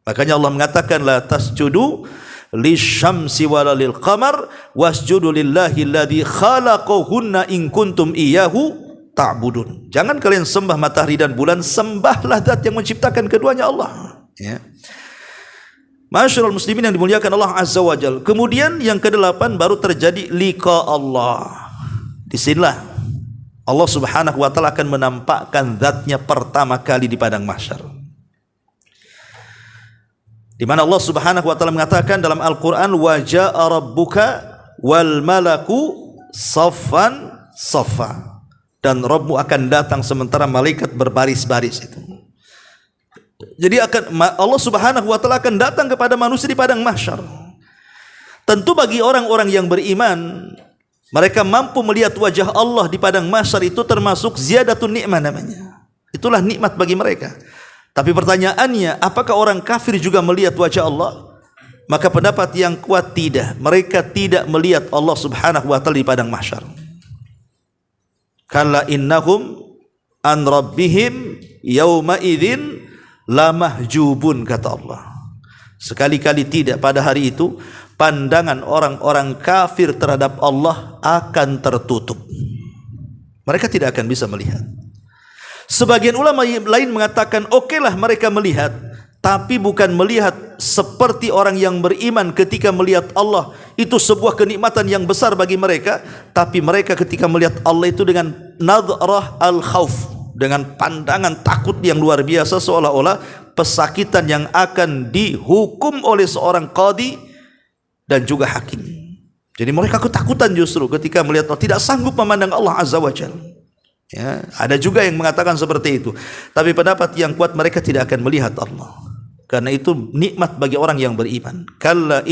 B: Makanya Allah mengatakan, la tasjudu lisyamsi wala lil qamar wasjudu lillahi alladhi khalaqahunna in kuntum iyyahu ta'budun. Jangan kalian sembah matahari dan bulan, sembahlah zat yang menciptakan keduanya, Allah. Ya. Masyarul muslimin yang dimuliakan Allah Azza wa Jalla. Kemudian yang ke-8 baru terjadi liqa Allah. Disinilah Allah Subhanahu wa taala akan menampakkan zatnya pertama kali di padang mahsyar. Di mana Allah Subhanahu wa taala mengatakan dalam Al-Qur'an, wa jaa rabbuka wal malaku saffan saffa. Dan Rabbmu akan datang sementara malaikat berbaris-baris itu. Jadi Allah Subhanahu wa taala akan datang kepada manusia di padang mahsyar. Tentu bagi orang-orang yang beriman, mereka mampu melihat wajah Allah di padang mahsyar itu termasuk ziyadatun nikmah namanya. Itulah nikmat bagi mereka. Tapi pertanyaannya, apakah orang kafir juga melihat wajah Allah? Maka pendapat yang kuat tidak. Mereka tidak melihat Allah Subhanahu wa taala di padang mahsyar. Kalla innahum an rabbihim yauma idzin lamahjubun, kata Allah. Sekali-kali tidak, pada hari itu pandangan orang-orang kafir terhadap Allah akan tertutup. Mereka tidak akan bisa melihat. Sebagian ulama lain mengatakan, okelah mereka melihat, tapi bukan melihat seperti orang yang beriman ketika melihat Allah. Itu sebuah kenikmatan yang besar bagi mereka. Tapi mereka ketika melihat Allah itu dengan nadrah al-khauf, dengan pandangan takut yang luar biasa, seolah-olah pesakitan yang akan dihukum oleh seorang qadi dan juga hakim. Jadi mereka ketakutan justru ketika melihat Allah, tidak sanggup memandang Allah Azza wa Jalla. Ya, ada juga yang mengatakan seperti itu. Tapi pendapat yang kuat, mereka tidak akan melihat Allah. Karena itu nikmat bagi orang yang beriman. Kalla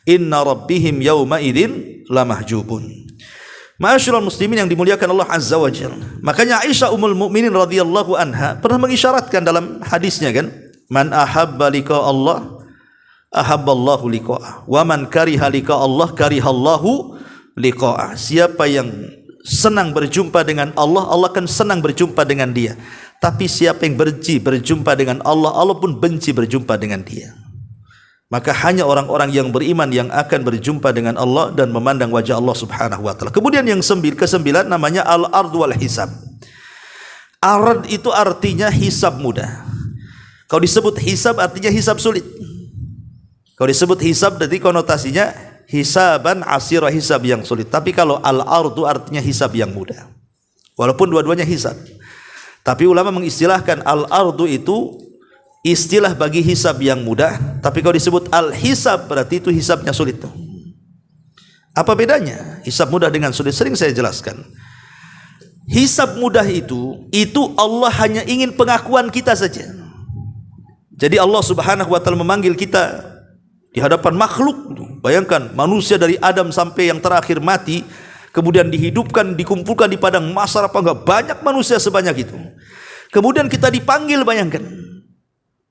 B: inna rabbihim yawma idzin lamahjubun. Ma'asyiral muslimin yang dimuliakan Allah Azza wa Jalla. Makanya Aisyah ummul mukminin radhiyallahu anha pernah mengisyaratkan dalam hadisnya kan, man ahabba liqa Allah ahabballahu liqa'ah, wa man kariha liqa Allah karihallahu liqa'ah. Siapa yang senang berjumpa dengan Allah, Allah akan senang berjumpa dengan dia. Tapi siapa yang benci berjumpa dengan Allah, Allah pun benci berjumpa dengan dia. Maka hanya orang-orang yang beriman yang akan berjumpa dengan Allah dan memandang wajah Allah Subhanahu wa taala. Kemudian yang ke-9 namanya al-ard wal hisab. Ard itu artinya hisab mudah. Kalau disebut hisab artinya hisab sulit. Kalau disebut hisab berarti konotasinya hisaban asira, hisab yang sulit. Tapi kalau al-ard itu artinya hisab yang mudah. Walaupun dua-duanya hisab. Tapi ulama mengistilahkan al-ardu itu istilah bagi hisab yang mudah, tapi kalau disebut al-hisab berarti itu hisabnya sulit. Apa bedanya hisab mudah dengan sulit? Sering saya jelaskan. hisab mudah itu Allah hanya ingin pengakuan kita saja. Jadi Allah Subhanahu wa taala memanggil kita di hadapan makhluk. Bayangkan manusia dari Adam sampai yang terakhir mati, kemudian dihidupkan, dikumpulkan di padang mahsyar, apa enggak banyak manusia sebanyak itu. Kemudian kita dipanggil, bayangkan.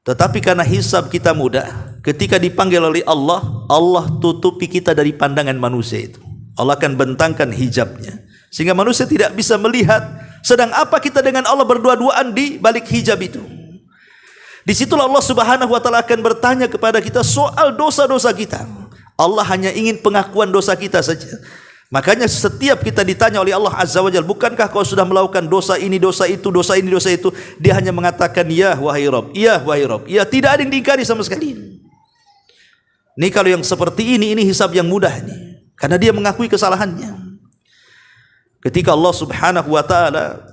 B: Tetapi karena hisab kita mudah, ketika dipanggil oleh Allah, Allah tutupi kita dari pandangan manusia itu. Allah akan bentangkan hijabnya, sehingga manusia tidak bisa melihat sedang apa kita dengan Allah berdua-duaan di balik hijab itu. Disitulah Allah Subhanahu wa taala akan bertanya kepada kita soal dosa-dosa kita. Allah hanya ingin pengakuan dosa kita saja. Makanya setiap kita ditanya oleh Allah Azza wa Jalla, bukankah kau sudah melakukan dosa ini, dosa itu, dosa ini, dosa itu? Dia hanya mengatakan, ya wahai Rabb, ya wahai Rabb. Ya, tidak ada yang diingkari sama sekali. Ini kalau yang seperti ini hisab yang mudah nih, karena dia mengakui kesalahannya. Ketika Allah Subhanahu wa taala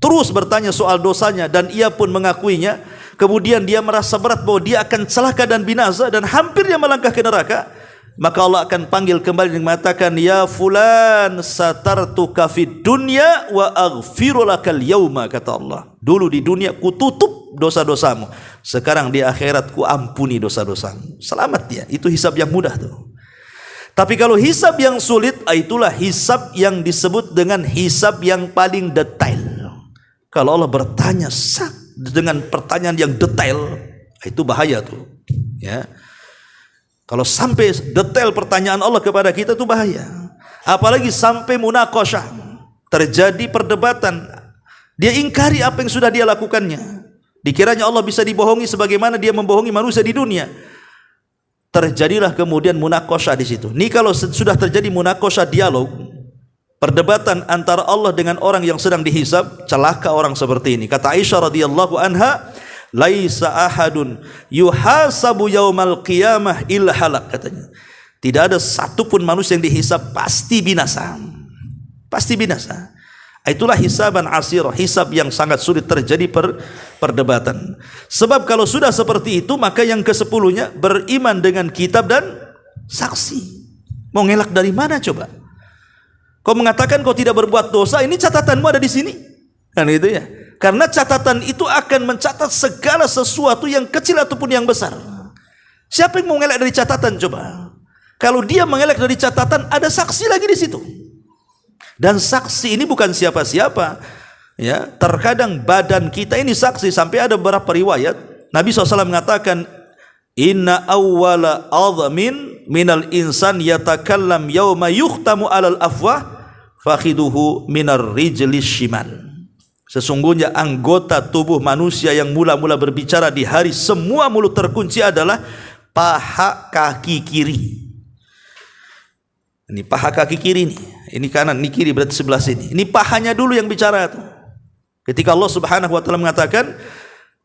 B: terus bertanya soal dosanya dan ia pun mengakuinya, kemudian dia merasa berat bahwa dia akan celaka dan binasa dan hampir dia melangkah ke neraka, maka Allah akan panggil kembali dan mengatakan, ya fulan satartuka fid dunya wa aghfiru lakal yauma, kata Allah. Dulu di dunia ku tutup dosa-dosamu, sekarang di akhirat ku ampuni dosa-dosamu. Selamat dia. Itu hisab yang mudah tuh. Tapi kalau hisab yang sulit, itulah hisab yang disebut dengan hisab yang paling detail. Kalau Allah bertanya dengan pertanyaan yang detail, itu bahaya tuh, ya. Kalau sampai detail pertanyaan Allah kepada kita itu bahaya. Apalagi sampai munaqashah, terjadi perdebatan, dia ingkari apa yang sudah dia lakukannya. Dikiranya Allah bisa dibohongi sebagaimana dia membohongi manusia di dunia. Terjadilah kemudian munaqashah di situ. Ini kalau sudah terjadi munaqashah, dialog, perdebatan antara Allah dengan orang yang sedang dihisab, celaka orang seperti ini. Kata Aisyah radhiyallahu anha, laisa ahadun yuhasabu yaumal qiyamah illa halak, katanya. Tidak ada satupun manusia yang dihisab pasti binasa. Pasti binasa. Itulah hisaban asir, hisab yang sangat sulit, terjadi perdebatan. Sebab kalau sudah seperti itu, maka yang ke-10-nya beriman dengan kitab dan saksi. Mau ngelak dari mana coba? Kau mengatakan kau tidak berbuat dosa, ini catatanmu ada di sini. Kan itu ya. Karena catatan itu akan mencatat segala sesuatu yang kecil ataupun yang besar. Siapa yang mau ngelak dari catatan coba? Kalau dia mengelak dari catatan, ada saksi lagi di situ. Dan saksi ini bukan siapa-siapa, ya. Terkadang badan kita ini saksi. Sampai ada beberapa riwayat Nabi SAW mengatakan, inna awwala azmin minal insan yatakallam yawma yukhtamu alal afwah fakhiduhu minar rijlis shimal. Sesungguhnya anggota tubuh manusia yang mula-mula berbicara di hari semua mulut terkunci adalah paha kaki kiri. Ini paha kaki kiri nih. Ini kanan, ini kiri, berarti sebelah sini. Ini pahanya dulu yang bicara tuh. Ketika Allah Subhanahu wa taala mengatakan,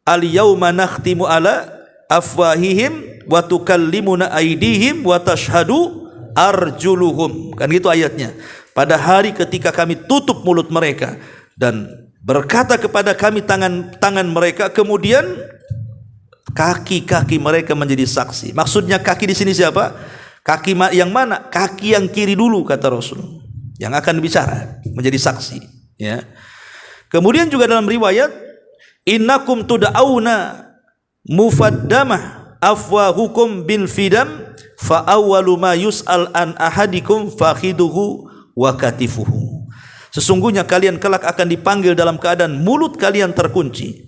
B: al yauma nakhtimu ala afwahihim wa tukallimuna aydihim wa tashhadu arjuluhum. Kan gitu ayatnya. Pada hari ketika kami tutup mulut mereka dan berkata kepada kami tangan mereka, kemudian kaki-kaki mereka menjadi saksi. Maksudnya kaki di sini siapa? Kaki yang mana? Kaki yang kiri dulu, kata Rasul, yang akan bicara menjadi saksi, ya. Kemudian juga dalam riwayat, innakum tud'auna mufaddamah afwahukum bil fidam fa awwalu ma yus'al an ahadikum fakhiduhu wa katifuhu. Sesungguhnya kalian kelak akan dipanggil dalam keadaan mulut kalian terkunci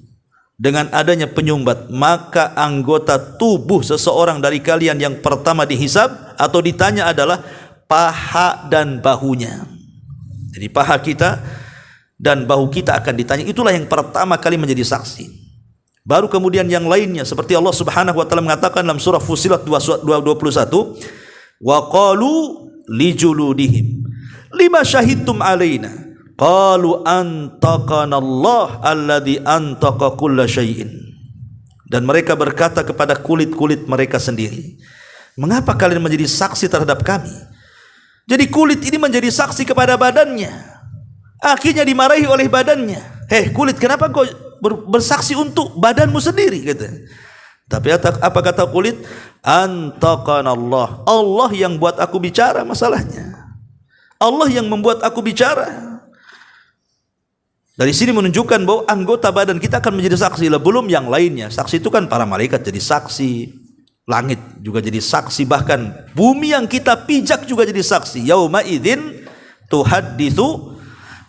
B: dengan adanya penyumbat, maka anggota tubuh seseorang dari kalian yang pertama dihisab atau ditanya adalah paha dan bahunya. Jadi paha kita dan bahu kita akan ditanya. Itulah yang pertama kali menjadi saksi. Baru kemudian yang lainnya, seperti Allah Subhanahu wa taala mengatakan dalam surah Fussilat 21, wa qalu lijuludihim lima syahidtum alaina qalu antaqana Allah alladzi antaqa kulla syai'in. Dan mereka berkata kepada kulit-kulit mereka sendiri, mengapa kalian menjadi saksi terhadap kami? Jadi kulit ini menjadi saksi kepada badannya, akhirnya dimarahi oleh badannya. Kulit, kenapa kau bersaksi untuk badanmu sendiri, gitu. Tapi apa kata kulit? Antaqana Allah, Allah yang buat aku bicara masalahnya, Allah yang membuat aku bicara. Dari sini menunjukkan bahwa anggota badan kita akan menjadi saksi, belum yang lainnya. Saksi itu kan para malaikat jadi saksi, langit juga jadi saksi, bahkan bumi yang kita pijak juga jadi saksi. Yauma idzin tuhadditsu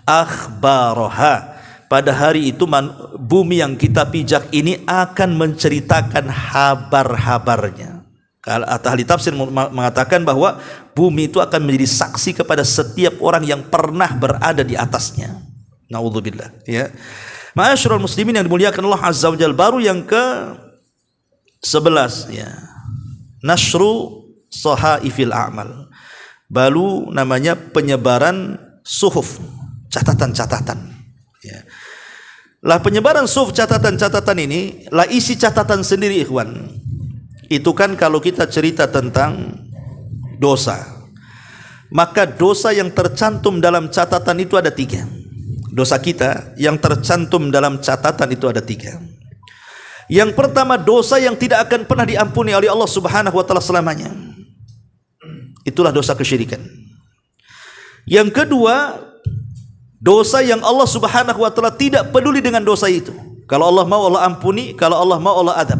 B: akhbaraha. Pada hari itu bumi yang kita pijak ini akan menceritakan habar-habarnya. Kalau ahli tafsir mengatakan bahwa bumi itu akan menjadi saksi kepada setiap orang yang pernah berada di atasnya. Naudzubillah, ya. Ma'asyiral muslimin yang dimuliakan Allah Azza wa Jalla, baru yang ke-11 ya. Nashru sahaifil a'mal. Baru namanya penyebaran suhuf, catatan-catatan, ya. Lah penyebaran suhuf catatan-catatan ini, lah isi catatan sendiri ikhwan. Itu kan kalau kita cerita tentang dosa, maka dosa yang tercantum dalam catatan itu ada 3. Dosa kita yang tercantum dalam catatan itu ada 3. Yang pertama, dosa yang tidak akan pernah diampuni oleh Allah Subhanahu wa taala selamanya. Itulah dosa kesyirikan. Yang kedua, dosa yang Allah Subhanahu wa taala tidak peduli dengan dosa itu. Kalau Allah mau Allah ampuni, kalau Allah mau Allah adab.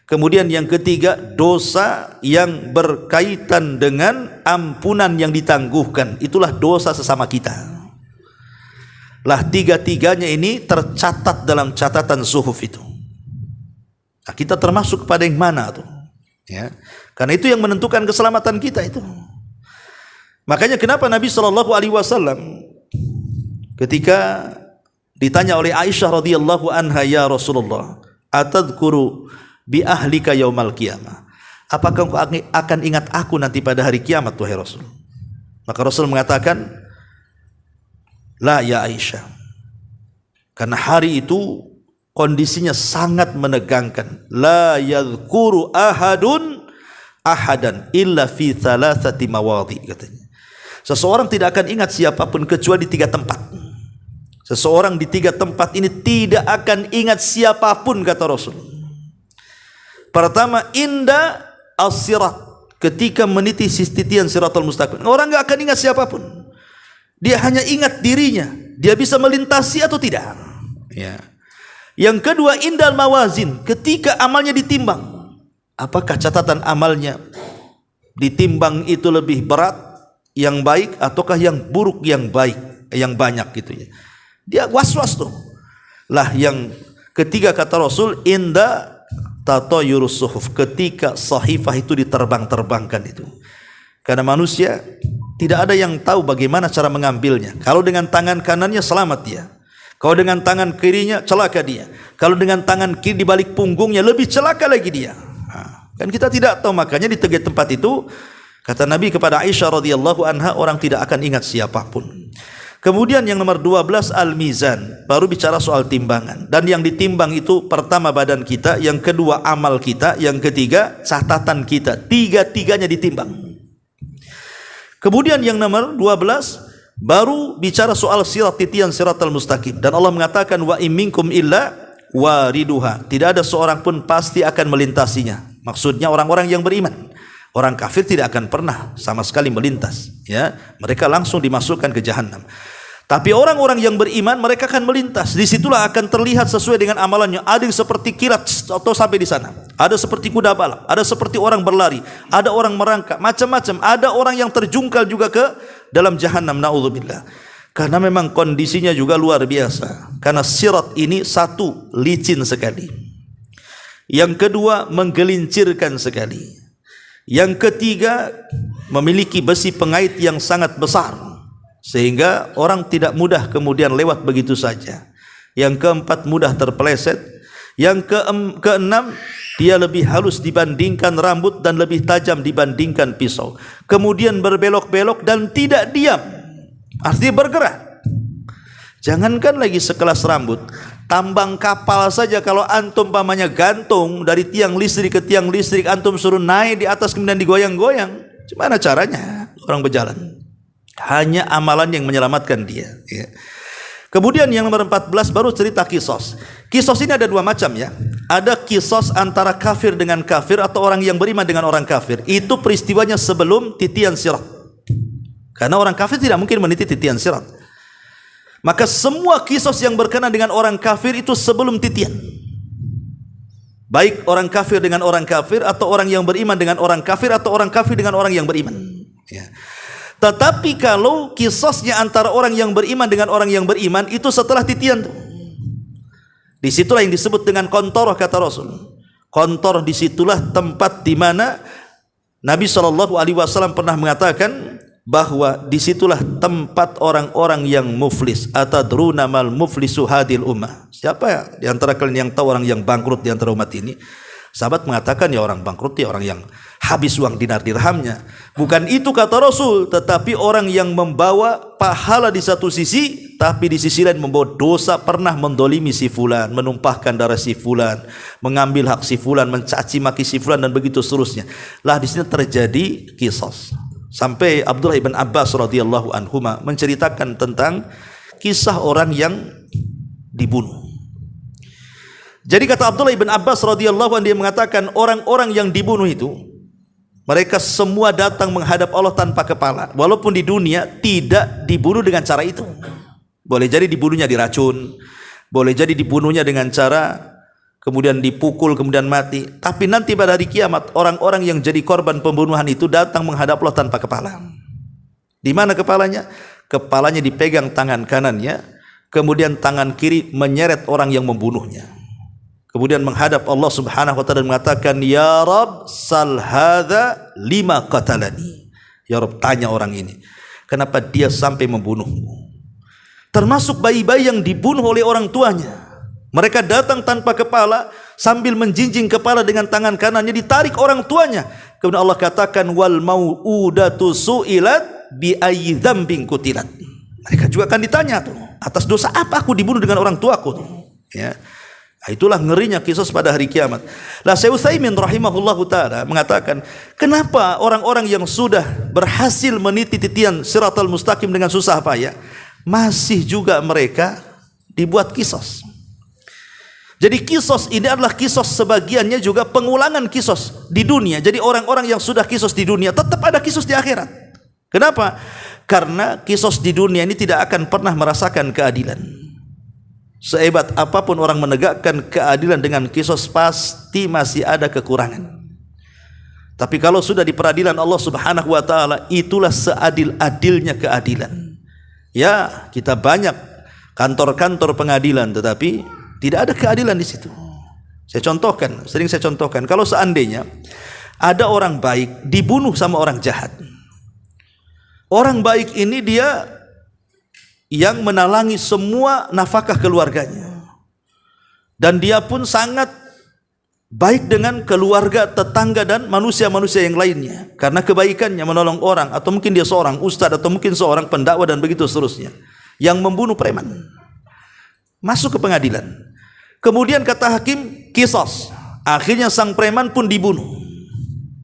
B: Kemudian yang ketiga, dosa yang berkaitan dengan ampunan yang ditangguhkan. Itulah dosa sesama kita. Lah 3-tiganya ini tercatat dalam catatan suhuf itu. Nah, kita termasuk kepada yang mana tuh? Ya. Karena itu yang menentukan keselamatan kita itu. Makanya kenapa Nabi SAW ketika ditanya oleh Aisyah radhiyallahu anha, ya Rasulullah, atadhkuru bi ahlika yaumal qiyamah, apakah engkau akan ingat aku nanti pada hari kiamat wahai Rasul? Maka Rasul mengatakan, la ya Aisyah, karena hari itu kondisinya sangat menegangkan. La yadhkuru ahadun ahadan illa fi thalathati mawadhi, katanya. Seseorang tidak akan ingat siapapun kecuali di 3 tempat. Seseorang di 3 tempat ini tidak akan ingat siapapun, kata Rasul. Pertama, inda as-sirat, ketika meniti titian siratal mustaqim. Orang enggak akan ingat siapapun. Dia hanya ingat dirinya, dia bisa melintasi atau tidak. Ya. Yang kedua, indal mawazin, ketika amalnya ditimbang. Apakah catatan amalnya ditimbang itu lebih berat yang baik ataukah yang buruk yang baik, yang banyak gitu ya. Dia was-was tuh. Lah yang ketiga kata Rasul, inda tatayurus suhuf, ketika sahifah itu diterbang-terbangkan itu. Karena manusia tidak ada yang tahu bagaimana cara mengambilnya. Kalau dengan tangan kanannya selamat dia. Kalau dengan tangan kirinya celaka dia. Kalau dengan tangan kiri di balik punggungnya lebih celaka lagi dia. Kan kita tidak tahu, makanya di 3 tempat itu kata Nabi kepada Aisyah radhiyallahu anha, orang tidak akan ingat siapapun. Kemudian yang nomor 12 al-mizan, baru bicara soal timbangan. Dan yang ditimbang itu pertama badan kita, yang kedua amal kita, yang ketiga catatan kita. 3-tiganya ditimbang. Kemudian yang nomor 12 baru bicara soal sirat, titian siratal mustaqim. Dan Allah mengatakan wa imminkum illa wariduha, tidak ada seorang pun pasti akan melintasinya. Maksudnya orang-orang yang beriman. Orang kafir tidak akan pernah sama sekali melintas, ya. Mereka langsung dimasukkan ke jahanam. Tapi orang-orang yang beriman mereka akan melintas. Disitulah akan terlihat sesuai dengan amalannya. Ada yang seperti kilat atau sampai di sana. Ada seperti kuda balap. Ada seperti orang berlari. Ada orang merangkak. Macam-macam. Ada orang yang terjungkal juga ke dalam jahanam. Na'udzubillah. Karena memang kondisinya juga luar biasa. Karena sirat ini satu, licin sekali. Yang kedua, menggelincirkan sekali. Yang ketiga, memiliki besi pengait yang sangat besar, sehingga orang tidak mudah kemudian lewat begitu saja. Yang keempat, mudah terpeleset. Yang keenam, dia lebih halus dibandingkan rambut dan lebih tajam dibandingkan pisau. Kemudian berbelok-belok dan tidak diam, artinya bergerak. Jangankan lagi sekelas rambut, tambang kapal saja kalau antum pamannya gantung dari tiang listrik ke tiang listrik, antum suruh naik di atas kemudian digoyang-goyang, gimana caranya orang berjalan? Hanya amalan yang menyelamatkan dia, ya. Kemudian yang nomor 14 baru cerita kisos. Kisos ini ada 2 macam, ya. Ada kisos antara kafir dengan kafir atau orang yang beriman dengan orang kafir. Itu peristiwanya sebelum titian sirat. Karena orang kafir tidak mungkin meniti titian sirat. Maka semua kisos yang berkenaan dengan orang kafir itu sebelum titian. Baik orang kafir dengan orang kafir, atau orang yang beriman dengan orang kafir, atau orang kafir dengan orang yang beriman. Ya. Tetapi kalau kisosnya antara orang yang beriman dengan orang yang beriman, itu setelah titian tuh. Disitulah yang disebut dengan kontoroh, kata Rasul. Kontoroh disitulah tempat di mana Nabi SAW pernah mengatakan bahwa disitulah tempat orang-orang yang muflis. Atadruna mal muflisu hadil ummah. Siapa di antara kalian yang tahu orang yang bangkrut di antara umat ini? Sahabat mengatakan, ya orang bangkrut ya orang yang habis uang dinar dirhamnya. Bukan itu kata Rasul, tetapi orang yang membawa pahala di satu sisi, tapi di sisi lain membawa dosa, pernah mendolimi si fulan, menumpahkan darah si fulan, mengambil hak si fulan, mencaci maki si fulan, dan begitu seterusnya. Lah di sini terjadi kisos. Sampai Abdullah ibn Abbas radhiyallahu anhuma menceritakan tentang kisah orang yang dibunuh. Jadi kata Abdullah ibn Abbas radhiyallahu anhu, dia mengatakan orang-orang yang dibunuh itu mereka semua datang menghadap Allah tanpa kepala. Walaupun di dunia tidak dibunuh dengan cara itu. Boleh jadi dibunuhnya diracun, boleh jadi dibunuhnya dengan cara kemudian dipukul kemudian mati. Tapi nanti pada hari kiamat orang-orang yang jadi korban pembunuhan itu datang menghadap Allah tanpa kepala. Di mana kepalanya? Kepalanya dipegang tangan kanannya, kemudian tangan kiri menyeret orang yang membunuhnya. Kemudian menghadap Allah Subhanahu wa taala dan mengatakan, "Ya Rabb, sal hadza lima qatalani." Ya Rabb, tanya orang ini, kenapa dia sampai membunuhmu? Termasuk bayi-bayi yang dibunuh oleh orang tuanya. Mereka datang tanpa kepala sambil menjinjing kepala dengan tangan kanannya, ditarik orang tuanya. Kemudian Allah katakan, "Wal mau'udatu su'ilat bi ayyi dzambin qutilat." Mereka juga akan ditanya tuh, atas dosa apa aku dibunuh dengan orang tuaku tuh. Ya. Itulah ngerinya kisos pada hari kiamat. Lah Syekh Utsaimin rahimahullahu taala mengatakan, kenapa orang-orang yang sudah berhasil meniti titian Shiratal Mustaqim dengan susah payah masih juga mereka dibuat kisos. Jadi kisos ini adalah kisos sebagiannya juga pengulangan kisos di dunia. Jadi orang-orang yang sudah kisos di dunia tetap ada kisos di akhirat. Kenapa? Karena kisos di dunia ini tidak akan pernah merasakan keadilan. Sehebat apapun orang menegakkan keadilan dengan kisos, pasti masih ada kekurangan. Tapi kalau sudah di peradilan Allah Subhanahu wa taala, itulah seadil-adilnya keadilan. Ya, kita banyak kantor-kantor pengadilan, tetapi tidak ada keadilan di situ. Sering saya contohkan, kalau seandainya ada orang baik dibunuh sama orang jahat. Orang baik ini dia yang menalangi semua nafkah keluarganya, dan dia pun sangat baik dengan keluarga, tetangga, dan manusia-manusia yang lainnya karena kebaikannya menolong orang, atau mungkin dia seorang ustadz, atau mungkin seorang pendakwah, dan begitu seterusnya. Yang membunuh preman masuk ke pengadilan, kemudian kata hakim kisos, akhirnya sang preman pun dibunuh.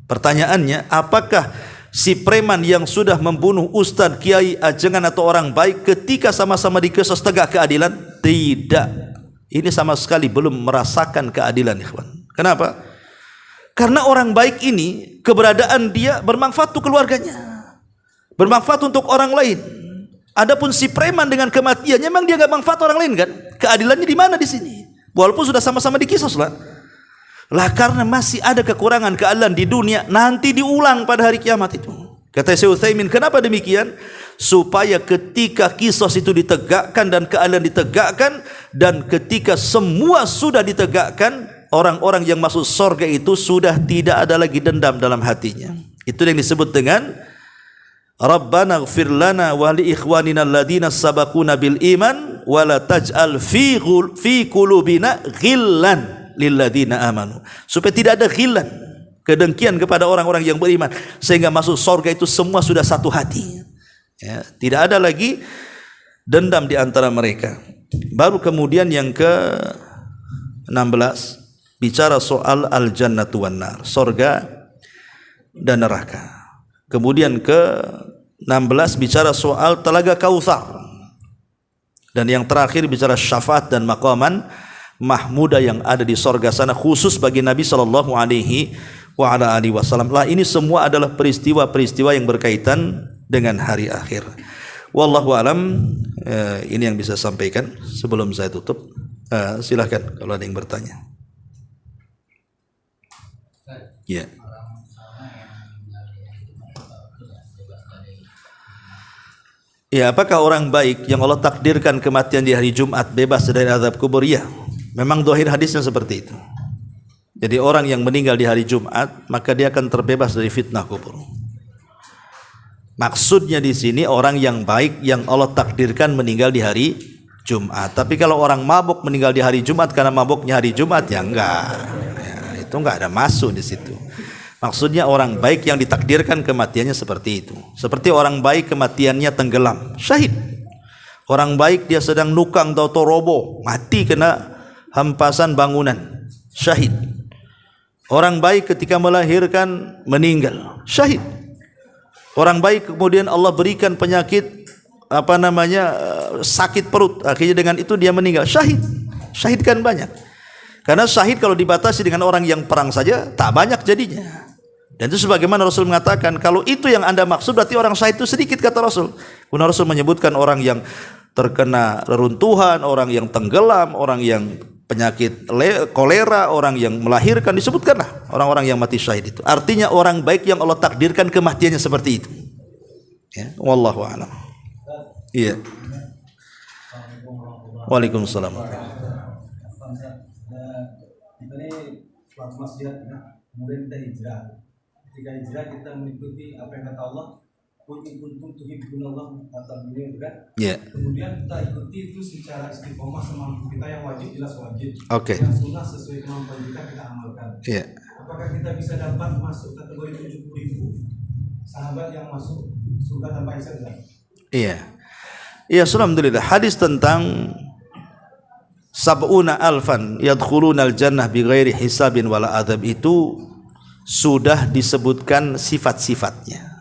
B: Pertanyaannya, apakah si preman yang sudah membunuh ustadz, kiai, ajengan, atau orang baik ketika sama-sama dikisos tegak keadilan? Tidak. Ini sama sekali belum merasakan keadilan, ikhwan. Kenapa? Karena orang baik ini keberadaan dia bermanfaat untuk keluarganya, bermanfaat untuk orang lain. Adapun si preman dengan kematiannya, memang dia gak manfaat orang lain kan? Keadilannya di mana di sini? Walaupun sudah sama-sama dikisos lah. Lah karena masih ada kekurangan keadilan di dunia, nanti diulang pada hari kiamat itu. Kata Syekh Utsaimin, kenapa demikian? Supaya ketika kisos itu ditegakkan dan keadilan ditegakkan, dan ketika semua sudah ditegakkan, orang-orang yang masuk surga itu sudah tidak ada lagi dendam dalam hatinya. Itu yang disebut dengan Rabbana ighfir lana wa li ikhwanina alladhina sabaquna bil iman wa la taj'al fi qulubina ghillan lilladzina amanu. Supaya tidak ada ghillan, kedengkian kepada orang-orang yang beriman, sehingga masuk surga itu semua sudah satu hati. Ya, tidak ada lagi dendam di antara mereka. Baru kemudian yang ke-16 bicara soal al-jannatu wan nar, surga dan neraka. Kemudian ke-16 bicara soal telaga Kautsar. Dan yang terakhir bicara syafaat dan maqaman mahmuda yang ada di surga sana, khusus bagi Nabi sallallahu alaihi wasallam. Lah ini semua adalah peristiwa-peristiwa yang berkaitan dengan hari akhir. Wallahu alam, ini yang bisa sampaikan sebelum saya tutup. Silahkan kalau ada yang bertanya. Ya. Ya, apakah orang baik yang Allah takdirkan kematian di hari Jumat bebas dari azab kubur? Ya, memang zahir hadisnya seperti itu. Jadi orang yang meninggal di hari Jumat maka dia akan terbebas dari fitnah kubur. Maksudnya di sini orang yang baik yang Allah takdirkan meninggal di hari Jumat. Tapi kalau orang mabuk meninggal di hari Jumat karena mabuknya hari Jumat, ya enggak. Ya, itu enggak ada masuk di situ. Maksudnya orang baik yang ditakdirkan kematiannya seperti itu. Seperti orang baik kematiannya tenggelam, syahid. Orang baik dia sedang nukang atau roboh, mati kena hempasan bangunan, syahid. Orang baik ketika melahirkan meninggal, syahid. Orang baik kemudian Allah berikan penyakit sakit perut, akhirnya dengan itu dia meninggal, syahid. Syahid kan banyak. Karena syahid kalau dibatasi dengan orang yang perang saja tak banyak jadinya. Dan itu sebagaimana Rasul mengatakan, kalau itu yang Anda maksud berarti orang syahid itu sedikit, kata Rasul. Kemudian Rasul menyebutkan orang yang terkena reruntuhan, orang yang tenggelam, orang yang penyakit kolera, orang yang melahirkan, disebutkanlah orang-orang yang mati syahid itu. Artinya orang baik yang Allah takdirkan kematiannya seperti itu. Ya, wallahu a'lam. Iya. Waalaikumsalam.
A: Kita ini suatu masjid, kemudian kita hijrah. Ketika hijrah kita mengikuti apa yang kata Allah, kuntum tuhibbunallah atau beliau kan.
B: Yeah.
A: Kemudian kita ikuti itu secara istiqomah semampu kita, yang wajib jelas wajib.
B: Oke.
A: Yang sunnah sesuai kemampuan kita amalkan.
B: Yeah.
A: Apakah kita bisa dapat masuk kategori 70.000 sahabat yang masuk surga tanpa hisab?
B: Iya. Iya, alhamdulillah. Hadis tentang sab'una alfan yadkhulunal jannah bighairi hisabin wala adzab itu sudah disebutkan sifat-sifatnya.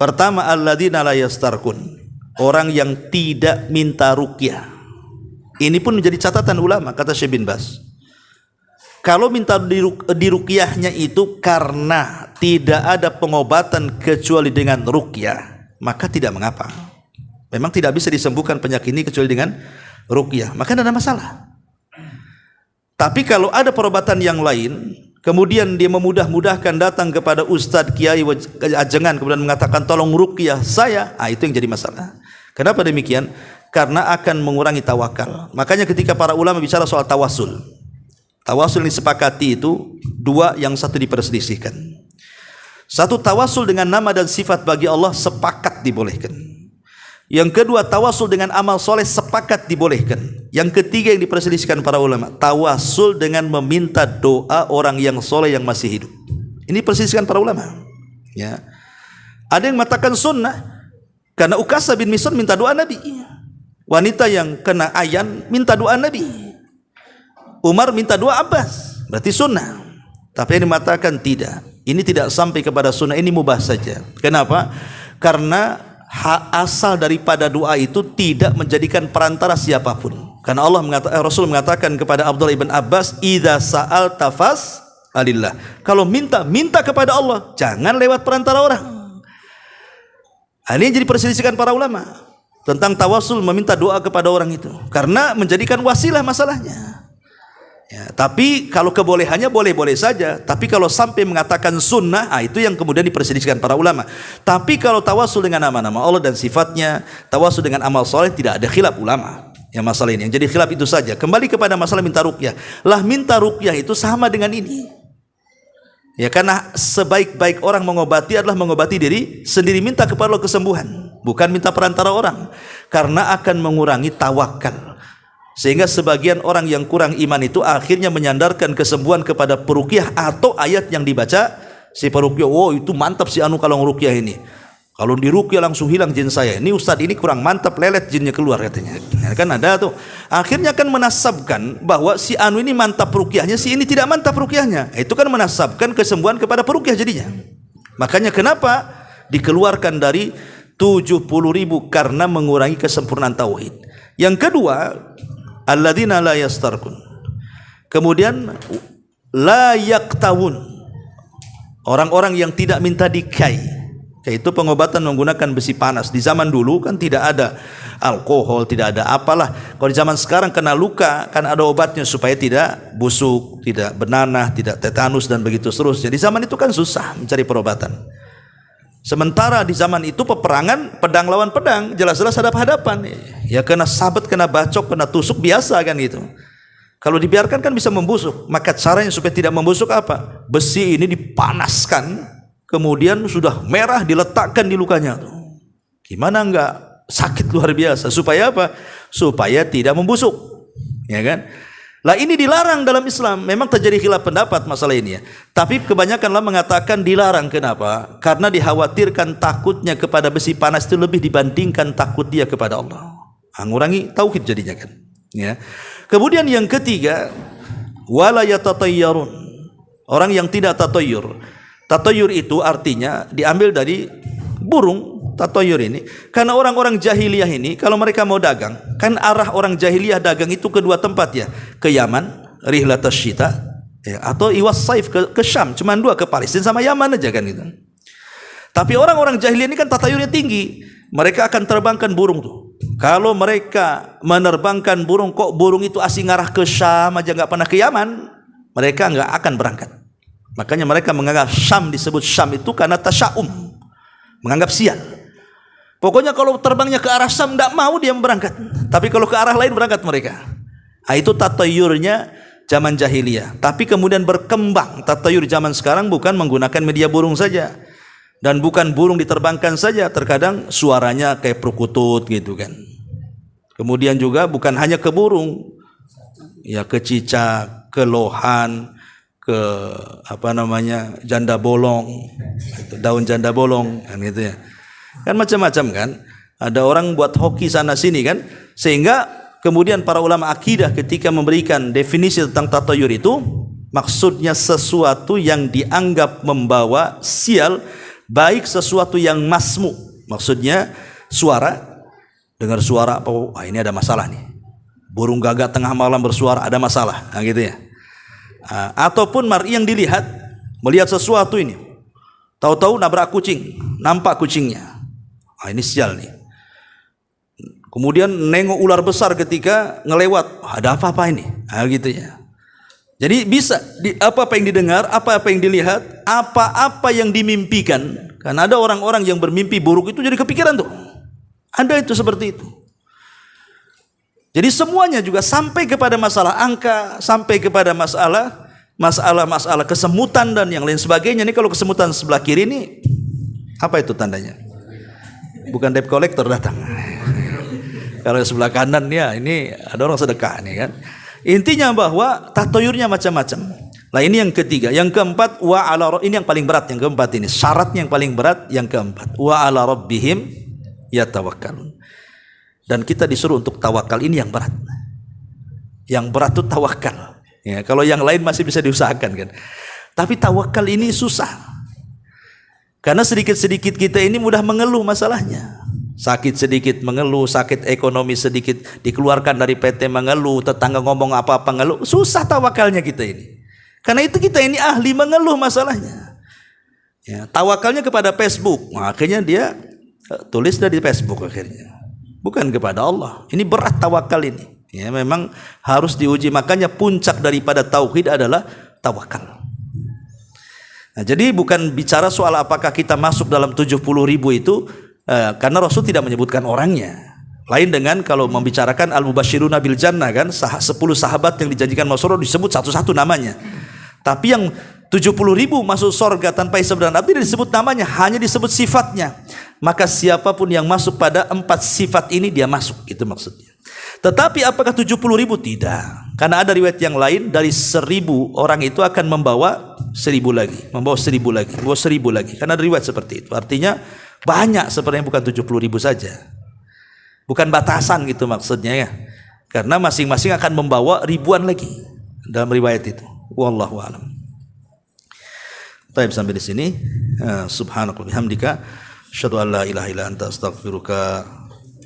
B: Pertama, alladzina la yastarqun, orang yang tidak minta ruqyah. Ini pun menjadi catatan ulama, kata Syekh bin Baz. Kalau minta diruqyahnya itu karena tidak ada pengobatan kecuali dengan ruqyah, maka tidak mengapa. Memang tidak bisa disembuhkan penyakit ini kecuali dengan ruqyah, maka tidak ada masalah. Tapi kalau ada perobatan yang lain, kemudian dia memudah-mudahkan datang kepada ustadz, kiai, ajengan, kemudian mengatakan tolong ruqyah saya, itu yang jadi masalah. Kenapa demikian? Karena akan mengurangi tawakal. Makanya ketika para ulama bicara soal tawasul, tawasul yang disepakati itu dua, yang satu diperselisihkan. Satu, tawasul dengan nama dan sifat bagi Allah sepakat dibolehkan. Yang kedua, tawasul dengan amal soleh sepakat dibolehkan. Yang ketiga yang diperselisihkan para ulama, tawasul dengan meminta doa orang yang soleh yang masih hidup. Ini perselisihkan para ulama. Ya. Ada yang mengatakan sunnah karena Ukasha bin Mihsan minta doa Nabi. Wanita yang kena ayan minta doa Nabi. Umar minta doa Abbas, berarti sunnah. Tapi yang mengatakan tidak, ini tidak sampai kepada sunnah, ini mubah saja. Kenapa? Karena asal daripada doa itu tidak menjadikan perantara siapapun. Karena Rasul mengatakan kepada Abdullah ibn Abbas, idza sa'alta fas'alillah. Kalau minta kepada Allah, jangan lewat perantara orang. Ini yang jadi perselisihan para ulama tentang tawasul, meminta doa kepada orang itu, karena menjadikan wasilah masalahnya. Ya, tapi kalau kebolehannya boleh-boleh saja. Tapi kalau sampai mengatakan sunnah, itu yang kemudian diperselisihkan para ulama. Tapi kalau tawasul dengan nama-nama Allah dan sifatnya, tawasul dengan amal soleh, tidak ada khilaf ulama yang masalah ini. Yang jadi khilaf itu saja. Kembali kepada masalah minta ruqyah. Lah minta ruqyah itu sama dengan ini. Ya, karena sebaik-baik orang mengobati adalah mengobati diri sendiri, minta kepada Allah kesembuhan, bukan minta perantara orang. Karena akan mengurangi tawakal. Sehingga sebagian orang yang kurang iman itu akhirnya menyandarkan kesembuhan kepada peruqyah atau ayat yang dibaca si peruqyah. Oh, itu mantap si anu kalau ngeruqyah ini. Kalau diruqyah langsung hilang jin saya. Ini ustadz ini kurang mantap, lelet jinnya keluar katanya. Ya, kan ada tuh. Akhirnya kan menasabkan bahwa si anu ini mantap ruqyahnya, si ini tidak mantap ruqyahnya. Itu kan menasabkan kesembuhan kepada peruqyah jadinya. Makanya kenapa dikeluarkan dari 70.000, karena mengurangi kesempurnaan tauhid. Yang kedua, alladzina la yastarqun. Kemudian la yaktawun, orang-orang yang tidak minta dikai. yaitu pengobatan menggunakan besi panas. Di zaman dulu kan tidak ada alkohol, tidak ada apalah. Kalau di zaman sekarang kena luka kan ada obatnya supaya tidak busuk, tidak bernanah, tidak tetanus dan begitu seterusnya. Di zaman itu kan susah mencari perobatan. Sementara di zaman itu peperangan pedang lawan pedang, jelas-jelas hadap-hadapan. Ya kena sabet, kena bacok, kena tusuk biasa kan gitu. Kalau dibiarkan kan bisa membusuk. Maka caranya supaya tidak membusuk apa? Besi ini dipanaskan, kemudian sudah merah diletakkan di lukanya. Gimana enggak sakit luar biasa? Supaya apa? Supaya tidak membusuk. Ya kan? Lah ini dilarang dalam Islam. Memang terjadi khilaf pendapat masalah ini ya. Tapi kebanyakanlah mengatakan dilarang. Kenapa? Karena dikhawatirkan takutnya kepada besi panas itu lebih dibandingkan takut dia kepada Allah. Mengurangi tauhid jadinya kan. Ya. Kemudian yang ketiga, wala yatatayyarun. Orang yang tidak tatayyur. Tatayyur itu artinya diambil dari burung. Tatayyur ini karena orang-orang jahiliyah ini kalau mereka mau dagang, kan arah orang jahiliyah dagang itu ke dua tempat ya, ke Yaman, rihlatas syita, ya, atau iwas saif ke Syam, cuma dua, ke Palestina sama Yaman aja kan gitu. Tapi orang-orang jahiliyah ini kan tatayyurnya tinggi, mereka akan terbangkan burung tuh. Kalau mereka menerbangkan burung, kok burung itu asing ngarah ke Syam aja nggak pernah ke Yaman, mereka nggak akan berangkat. Makanya mereka menganggap Syam disebut Syam itu karena tasya'um, menganggap sial. Pokoknya kalau terbangnya ke arah Syam tidak mau dia berangkat. Tapi kalau ke arah lain berangkat mereka. Nah, itu tatayyurnya zaman jahiliyah. Tapi kemudian berkembang tatayyur zaman sekarang bukan menggunakan media burung saja. Dan bukan burung diterbangkan saja. Terkadang suaranya kayak perkutut gitu kan. Kemudian juga bukan hanya ke burung. Ya ke cicak, ke lohan, ke janda bolong. Daun janda bolong kan gitu ya. Kan macam-macam kan, ada orang buat hoki sana sini kan, sehingga kemudian para ulama akidah ketika memberikan definisi tentang tatayyur itu maksudnya sesuatu yang dianggap membawa sial, baik sesuatu yang masmu, maksudnya suara, dengar suara apa, ini ada masalah nih, burung gagak tengah malam bersuara ada masalah, nah gitu ya. Ataupun mar'i yang dilihat, melihat sesuatu ini, tahu-tahu nabrak kucing, nampak kucingnya. Ini sial nih. Kemudian nengok ular besar ketika ngelewat, ada apa-apa ini? Gitu ya. Jadi bisa apa yang didengar, apa yang dilihat, apa yang dimimpikan. Karena ada orang-orang yang bermimpi buruk itu jadi kepikiran tuh. Ada itu seperti itu. Jadi semuanya juga sampai kepada masalah angka, sampai kepada masalah kesemutan dan yang lain sebagainya. Ini kalau kesemutan sebelah kiri ini apa itu tandanya? Bukan debt collector datang. Kalau sebelah kanan ya ini ada orang sedekah nih kan. Intinya bahwa tatayyurnya macam-macam. Nah ini yang ketiga. Yang keempat, ini yang paling berat, yang keempat ini. Syaratnya yang paling berat yang keempat. Wa ala rabbihim yatawakkalun. Dan kita disuruh untuk tawakal, ini yang berat. Yang berat itu tawakal. Ya, kalau yang lain masih bisa diusahakan kan. Tapi tawakal ini susah. Karena sedikit-sedikit kita ini mudah mengeluh masalahnya. Sakit sedikit mengeluh, sakit ekonomi sedikit dikeluarkan dari PT mengeluh, tetangga ngomong apa-apa ngeluh. Susah tawakalnya kita ini. Karena itu kita ini ahli mengeluh masalahnya. Ya, tawakalnya kepada Facebook. Nah, akhirnya dia tulis dari Facebook akhirnya. Bukan kepada Allah. Ini berat tawakal ini. Ya, memang harus diuji. Makanya puncak daripada tauhid adalah tawakal. Nah, jadi bukan bicara soal apakah kita masuk dalam 70.000 itu, karena Rasul tidak menyebutkan orangnya. Lain dengan kalau membicarakan al-mubashiruna bil jannah kan, 10 sahabat yang dijanjikan masuk surga disebut satu-satu namanya. Tapi yang 70.000 masuk surga tanpa hisab dan adab tidak disebut namanya, hanya disebut sifatnya. Maka siapapun yang masuk pada 4 sifat ini dia masuk, itu maksudnya. Tetapi apakah 70.000? Tidak. Karena ada riwayat yang lain dari 1.000 orang itu akan membawa 1.000 lagi, membawa 1.000 lagi, membawa 1.000 lagi. Karena ada riwayat seperti itu. Artinya banyak sebenarnya, bukan 70.000 saja. Bukan batasan gitu maksudnya ya. Karena masing-masing akan membawa ribuan lagi dalam riwayat itu. Wallahu a'lam. Baik, sampai di sini. Subhanaka wa bihamdika asyhadu an la ilaha illa anta astaghfiruka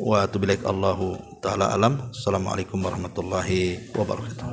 B: wa atubu ilaik. Allahu taala alam. Assalamualaikum warahmatullahi wabarakatuh.